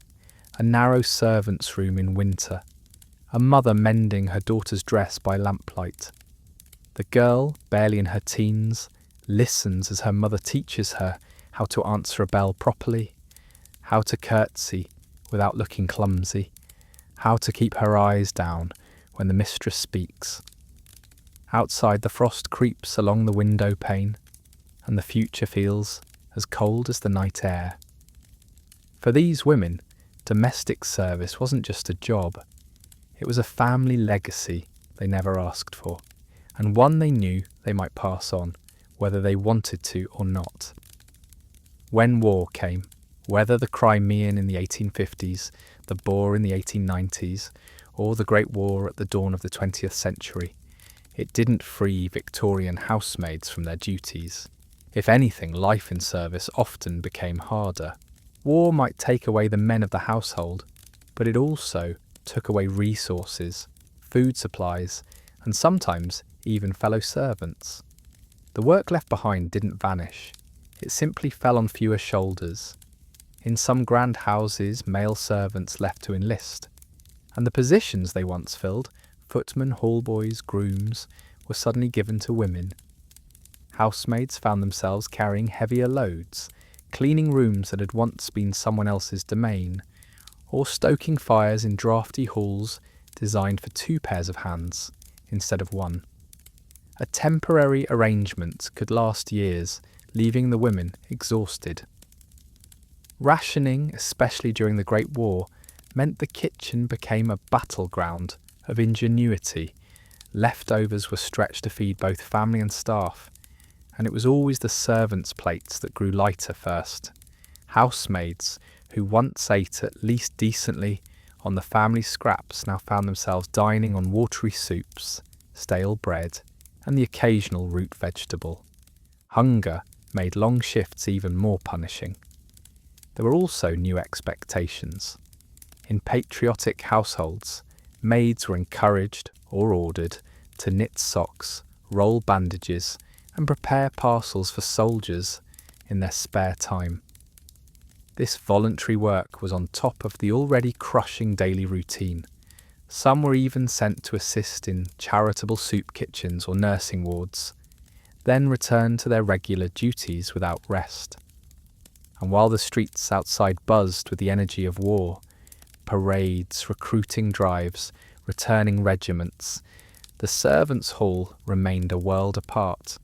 a narrow servant's room in winter, a mother mending her daughter's dress by lamplight. The girl, barely in her teens, listens as her mother teaches her how to answer a bell properly, how to curtsy without looking clumsy, how to keep her eyes down when the mistress speaks. Outside, the frost creeps along the window pane, and the future feels as cold as the night air. For these women, domestic service wasn't just a job. It was a family legacy they never asked for, and one they knew they might pass on, whether they wanted to or not. When war came, whether the Crimean in the 1850s, the Boer in the 1890s, or the Great War at the dawn of the 20th century, it didn't free Victorian housemaids from their duties. If anything, life in service often became harder. War might take away the men of the household, but it also took away resources, food supplies, and sometimes even fellow servants. The work left behind didn't vanish. It simply fell on fewer shoulders. In some grand houses, male servants left to enlist, and the positions they once filled, footmen, hallboys, grooms, were suddenly given to women. Housemaids found themselves carrying heavier loads, cleaning rooms that had once been someone else's domain, or stoking fires in draughty halls designed for 2 pairs of hands instead of 1. A temporary arrangement could last years, leaving the women exhausted. Rationing, especially during the Great War, meant the kitchen became a battleground of ingenuity. Leftovers were stretched to feed both family and staff, and it was always the servants' plates that grew lighter first. Housemaids, who once ate at least decently on the family scraps, now found themselves dining on watery soups, stale bread, and the occasional root vegetable. Hunger made long shifts even more punishing. There were also new expectations. In patriotic households, maids were encouraged or ordered to knit socks, roll bandages, and prepare parcels for soldiers in their spare time. This voluntary work was on top of the already crushing daily routine. Some were even sent to assist in charitable soup kitchens or nursing wards, then returned to their regular duties without rest. And while the streets outside buzzed with the energy of war, parades, recruiting drives, returning regiments, the servants' hall remained a world apart.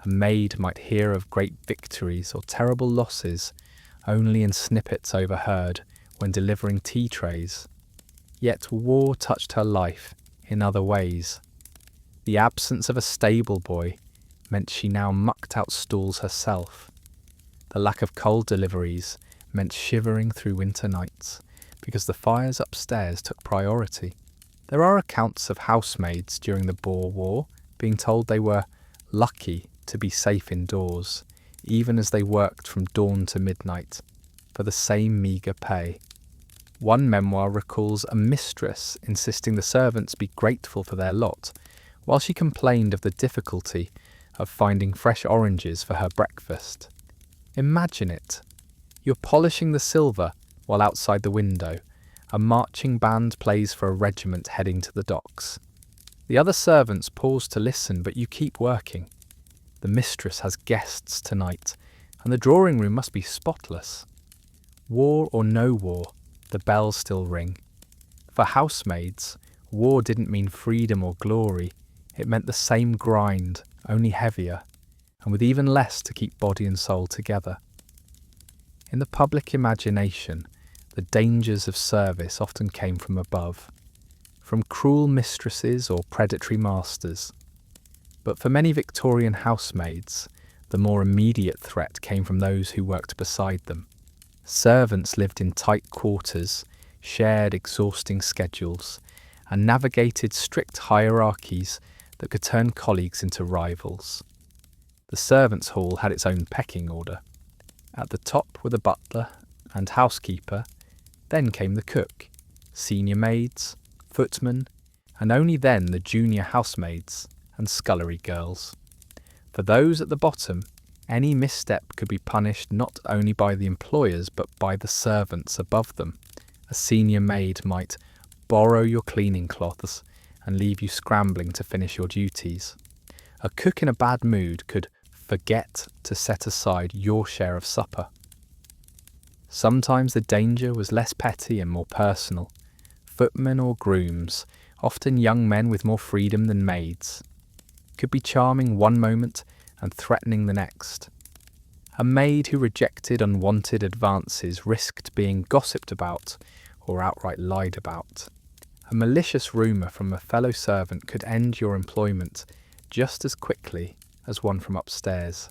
A maid might hear of great victories or terrible losses only in snippets overheard when delivering tea trays. Yet war touched her life in other ways. The absence of a stable boy meant she now mucked out stalls herself. The lack of coal deliveries meant shivering through winter nights, because the fires upstairs took priority. There are accounts of housemaids during the Boer War being told they were lucky to be safe indoors, even as they worked from dawn to midnight, for the same meagre pay. One memoir recalls a mistress insisting the servants be grateful for their lot, while she complained of the difficulty of finding fresh oranges for her breakfast. Imagine it. You're polishing the silver while outside the window, a marching band plays for a regiment heading to the docks. The other servants pause to listen, but you keep working. The mistress has guests tonight, and the drawing room must be spotless. War or no war, the bells still ring. For housemaids, war didn't mean freedom or glory. It meant the same grind, only heavier, and with even less to keep body and soul together. In the public imagination, the dangers of service often came from above, from cruel mistresses or predatory masters. But for many Victorian housemaids, the more immediate threat came from those who worked beside them. Servants lived in tight quarters, shared exhausting schedules, and navigated strict hierarchies that could turn colleagues into rivals. The servants' hall had its own pecking order. At the top were the butler and housekeeper, then came the cook, senior maids, footmen, and only then the junior housemaids and scullery girls. For those at the bottom, any misstep could be punished not only by the employers but by the servants above them. A senior maid might borrow your cleaning cloths and leave you scrambling to finish your duties. A cook in a bad mood could forget to set aside your share of supper. Sometimes the danger was less petty and more personal. Footmen or grooms, often young men with more freedom than maids, could be charming one moment and threatening the next. A maid who rejected unwanted advances risked being gossiped about or outright lied about. A malicious rumour from a fellow servant could end your employment just as quickly as one from upstairs.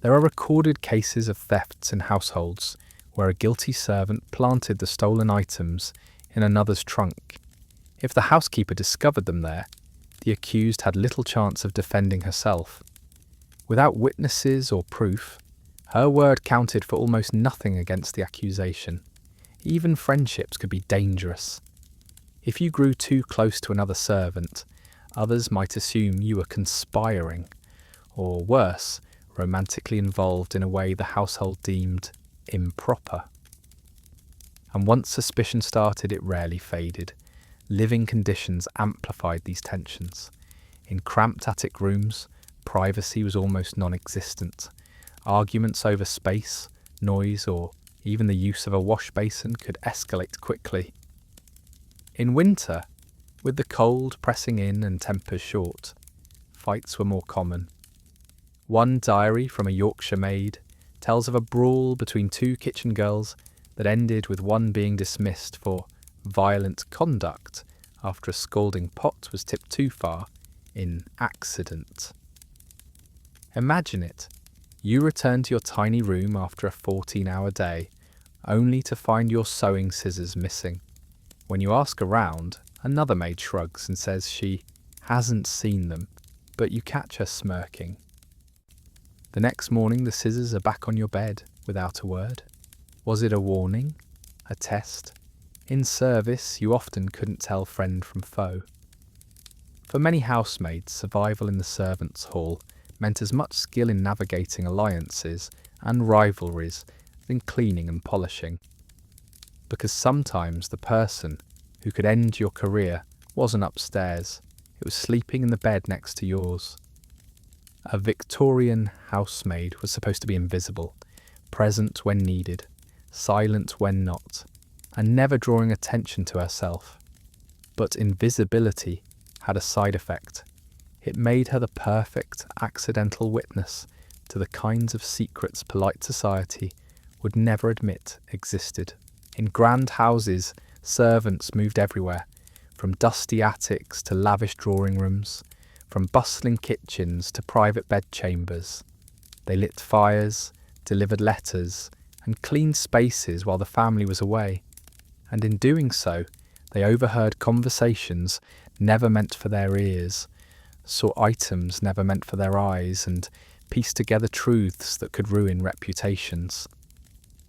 There are recorded cases of thefts in households where a guilty servant planted the stolen items in another's trunk. If the housekeeper discovered them there, the accused had little chance of defending herself. Without witnesses or proof, her word counted for almost nothing against the accusation. Even friendships could be dangerous. If you grew too close to another servant, others might assume you were conspiring, or worse, romantically involved in a way the household deemed improper. And once suspicion started, it rarely faded. Living conditions amplified these tensions. In cramped attic rooms, privacy was almost non-existent. Arguments over space, noise, or even the use of a wash basin could escalate quickly. In winter, with the cold pressing in and tempers short, fights were more common. One diary from a Yorkshire maid tells of a brawl between two kitchen girls that ended with one being dismissed for violent conduct after a scalding pot was tipped too far in accident. Imagine it. You return to your tiny room after a 14-hour day, only to find your sewing scissors missing. When you ask around, another maid shrugs and says she hasn't seen them, but you catch her smirking. The next morning the scissors are back on your bed without a word. Was it a warning? A test? In service, you often couldn't tell friend from foe. For many housemaids, survival in the servants' hall meant as much skill in navigating alliances and rivalries than cleaning and polishing. Because sometimes the person who could end your career wasn't upstairs, it was sleeping in the bed next to yours. A Victorian housemaid was supposed to be invisible, present when needed, silent when not, and never drawing attention to herself. But invisibility had a side effect. It made her the perfect accidental witness to the kinds of secrets polite society would never admit existed. In grand houses, servants moved everywhere, from dusty attics to lavish drawing rooms, from bustling kitchens to private bedchambers. They lit fires, delivered letters, and cleaned spaces while the family was away. And in doing so, they overheard conversations never meant for their ears, saw items never meant for their eyes, and pieced together truths that could ruin reputations.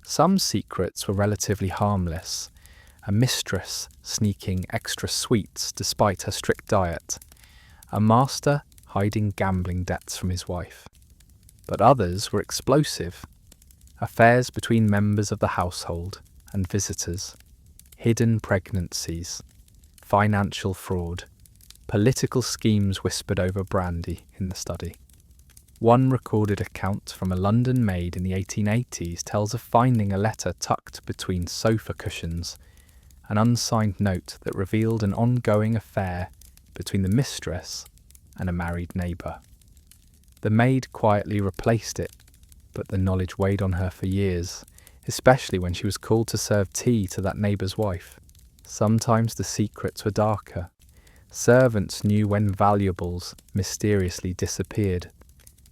Some secrets were relatively harmless, a mistress sneaking extra sweets despite her strict diet, a master hiding gambling debts from his wife. But others were explosive, affairs between members of the household and visitors, hidden pregnancies, financial fraud, political schemes whispered over brandy in the study. One recorded account from a London maid in the 1880s tells of finding a letter tucked between sofa cushions, an unsigned note that revealed an ongoing affair between the mistress and a married neighbour. The maid quietly replaced it, but the knowledge weighed on her for years, especially when she was called to serve tea to that neighbour's wife. Sometimes the secrets were darker. Servants knew when valuables mysteriously disappeared,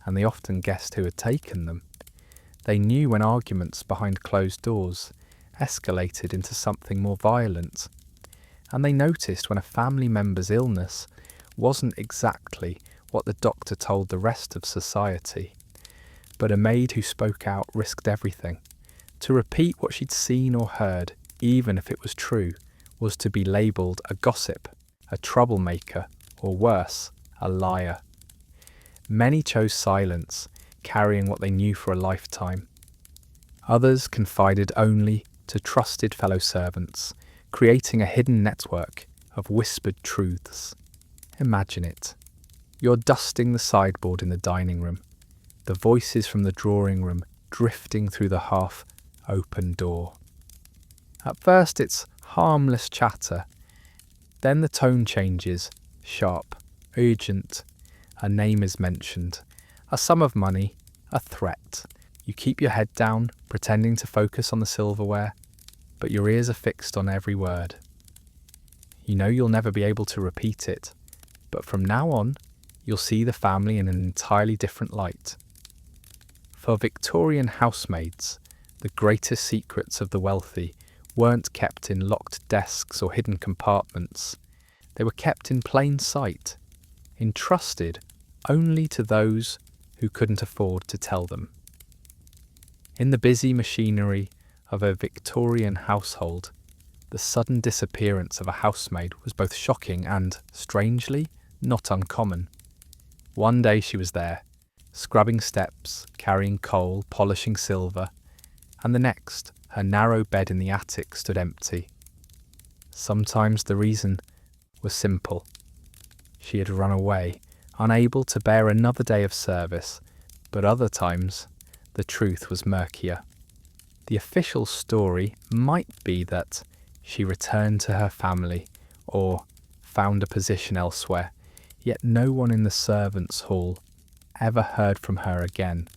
and they often guessed who had taken them. They knew when arguments behind closed doors escalated into something more violent, and they noticed when a family member's illness wasn't exactly what the doctor told the rest of society. But a maid who spoke out risked everything. To repeat what she'd seen or heard, even if it was true, was to be labelled a gossip, a troublemaker, or worse, a liar. Many chose silence, carrying what they knew for a lifetime. Others confided only to trusted fellow servants, creating a hidden network of whispered truths. Imagine it. You're dusting the sideboard in the dining room, the voices from the drawing room drifting through the half-open door. At first it's harmless chatter, then the tone changes, sharp, urgent. A name is mentioned, a sum of money, a threat. You keep your head down, pretending to focus on the silverware, but your ears are fixed on every word. You know you'll never be able to repeat it, but from now on, you'll see the family in an entirely different light. For Victorian housemaids, the greatest secrets of the wealthy weren't kept in locked desks or hidden compartments. They were kept in plain sight, entrusted only to those who couldn't afford to tell them. In the busy machinery of a Victorian household, the sudden disappearance of a housemaid was both shocking and, strangely, not uncommon. One day she was there, scrubbing steps, carrying coal, polishing silver, and the next, her narrow bed in the attic stood empty. Sometimes the reason was simple. She had run away, unable to bear another day of service, but other times the truth was murkier. The official story might be that she returned to her family or found a position elsewhere, yet no one in the servants' hall ever heard from her again.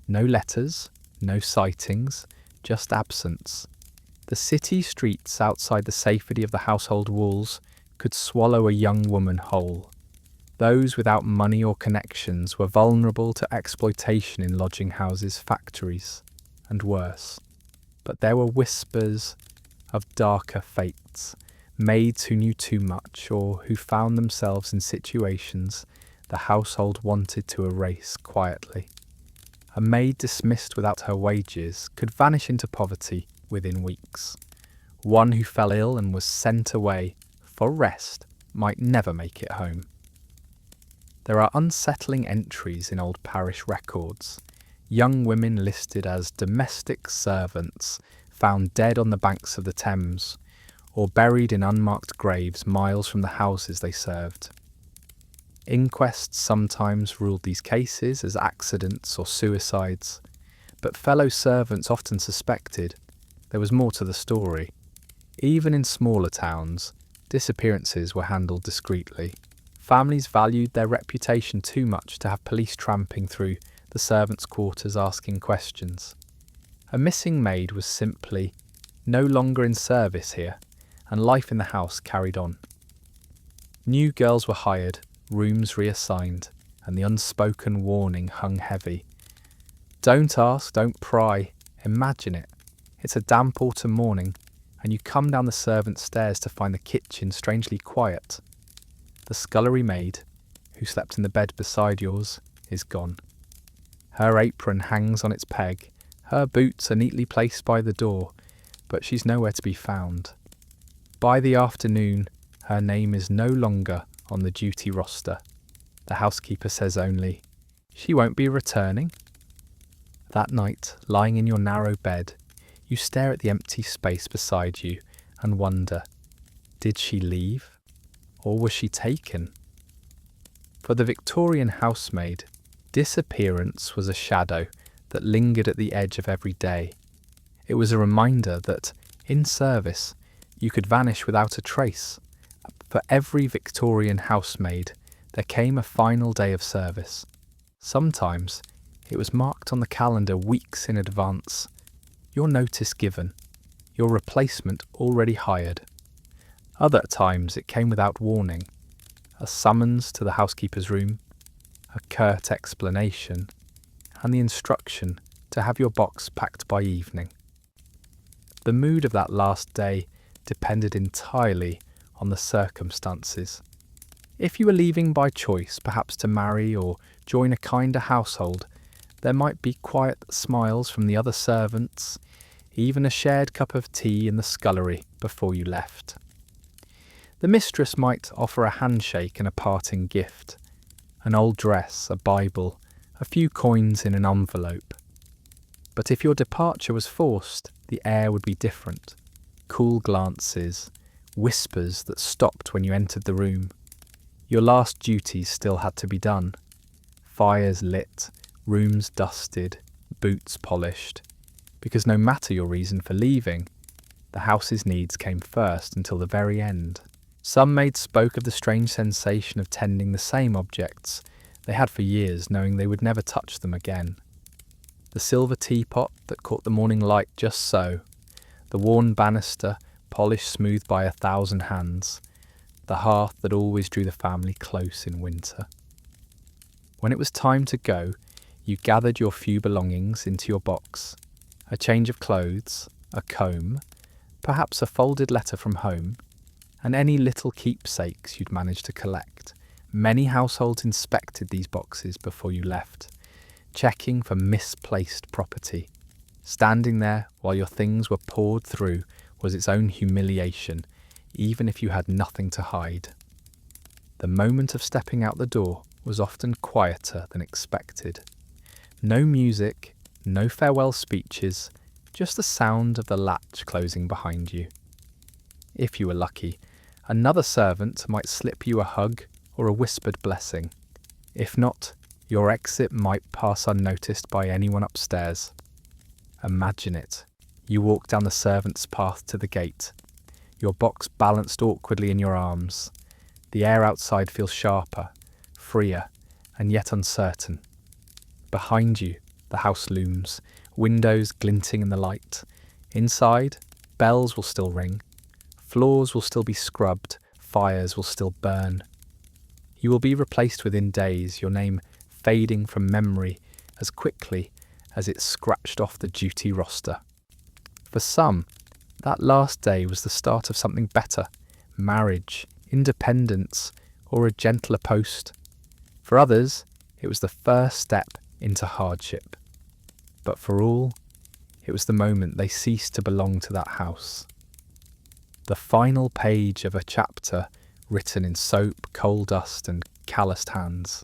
No letters, no sightings, just absence. The city streets outside the safety of the household walls could swallow a young woman whole. Those without money or connections were vulnerable to exploitation in lodging houses, factories, and worse. But there were whispers of darker fates, maids who knew too much or who found themselves in situations the household wanted to erase quietly. A maid dismissed without her wages could vanish into poverty within weeks. One who fell ill and was sent away for rest might never make it home. There are unsettling entries in old parish records. Young women listed as domestic servants found dead on the banks of the Thames, or buried in unmarked graves miles from the houses they served. Inquests sometimes ruled these cases as accidents or suicides, but fellow servants often suspected there was more to the story. Even in smaller towns, disappearances were handled discreetly. Families valued their reputation too much to have police tramping through the servants' quarters asking questions. A missing maid was simply no longer in service here, and life in the house carried on. New girls were hired, rooms reassigned, and the unspoken warning hung heavy. Don't ask, don't pry, imagine it. It's a damp autumn morning, and you come down the servants' stairs to find the kitchen strangely quiet. The scullery maid, who slept in the bed beside yours, is gone. Her apron hangs on its peg, her boots are neatly placed by the door, but she's nowhere to be found. By the afternoon, her name is no longer on the duty roster. The housekeeper says only, "She won't be returning." That night, lying in your narrow bed, you stare at the empty space beside you and wonder, did she leave? Or was she taken? For the Victorian housemaid, disappearance was a shadow that lingered at the edge of every day. It was a reminder that, in service, you could vanish without a trace. For every Victorian housemaid, there came a final day of service. Sometimes it was marked on the calendar weeks in advance. Your notice given, your replacement already hired. Other times it came without warning, a summons to the housekeeper's room, a curt explanation, and the instruction to have your box packed by evening. The mood of that last day depended entirely on the circumstances. If you were leaving by choice, perhaps to marry or join a kinder household, there might be quiet smiles from the other servants, even a shared cup of tea in the scullery before you left. The mistress might offer a handshake and a parting gift, an old dress, a Bible, a few coins in an envelope. But if your departure was forced, the air would be different. Cool glances, whispers that stopped when you entered the room. Your last duties still had to be done. Fires lit, rooms dusted, boots polished. Because no matter your reason for leaving, the house's needs came first until the very end. Some maids spoke of the strange sensation of tending the same objects they had for years, knowing they would never touch them again. The silver teapot that caught the morning light just so, the worn banister polished smooth by 1,000 hands, the hearth that always drew the family close in winter. When it was time to go, you gathered your few belongings into your box, a change of clothes, a comb, perhaps a folded letter from home, and any little keepsakes you'd managed to collect. Many households inspected these boxes before you left, checking for misplaced property. Standing there while your things were poured through was its own humiliation, even if you had nothing to hide. The moment of stepping out the door was often quieter than expected. No music, no farewell speeches, just the sound of the latch closing behind you. If you were lucky, another servant might slip you a hug or a whispered blessing. If not, your exit might pass unnoticed by anyone upstairs. Imagine it. You walk down the servant's path to the gate, your box balanced awkwardly in your arms. The air outside feels sharper, freer, and yet uncertain. Behind you, the house looms, windows glinting in the light. Inside, bells will still ring, floors will still be scrubbed, fires will still burn. You will be replaced within days, your name fading from memory as quickly as it scratched off the duty roster. For some, that last day was the start of something better, marriage, independence, or a gentler post. For others, it was the first step into hardship. But for all, it was the moment they ceased to belong to that house. The final page of a chapter written in soap, coal dust, and calloused hands.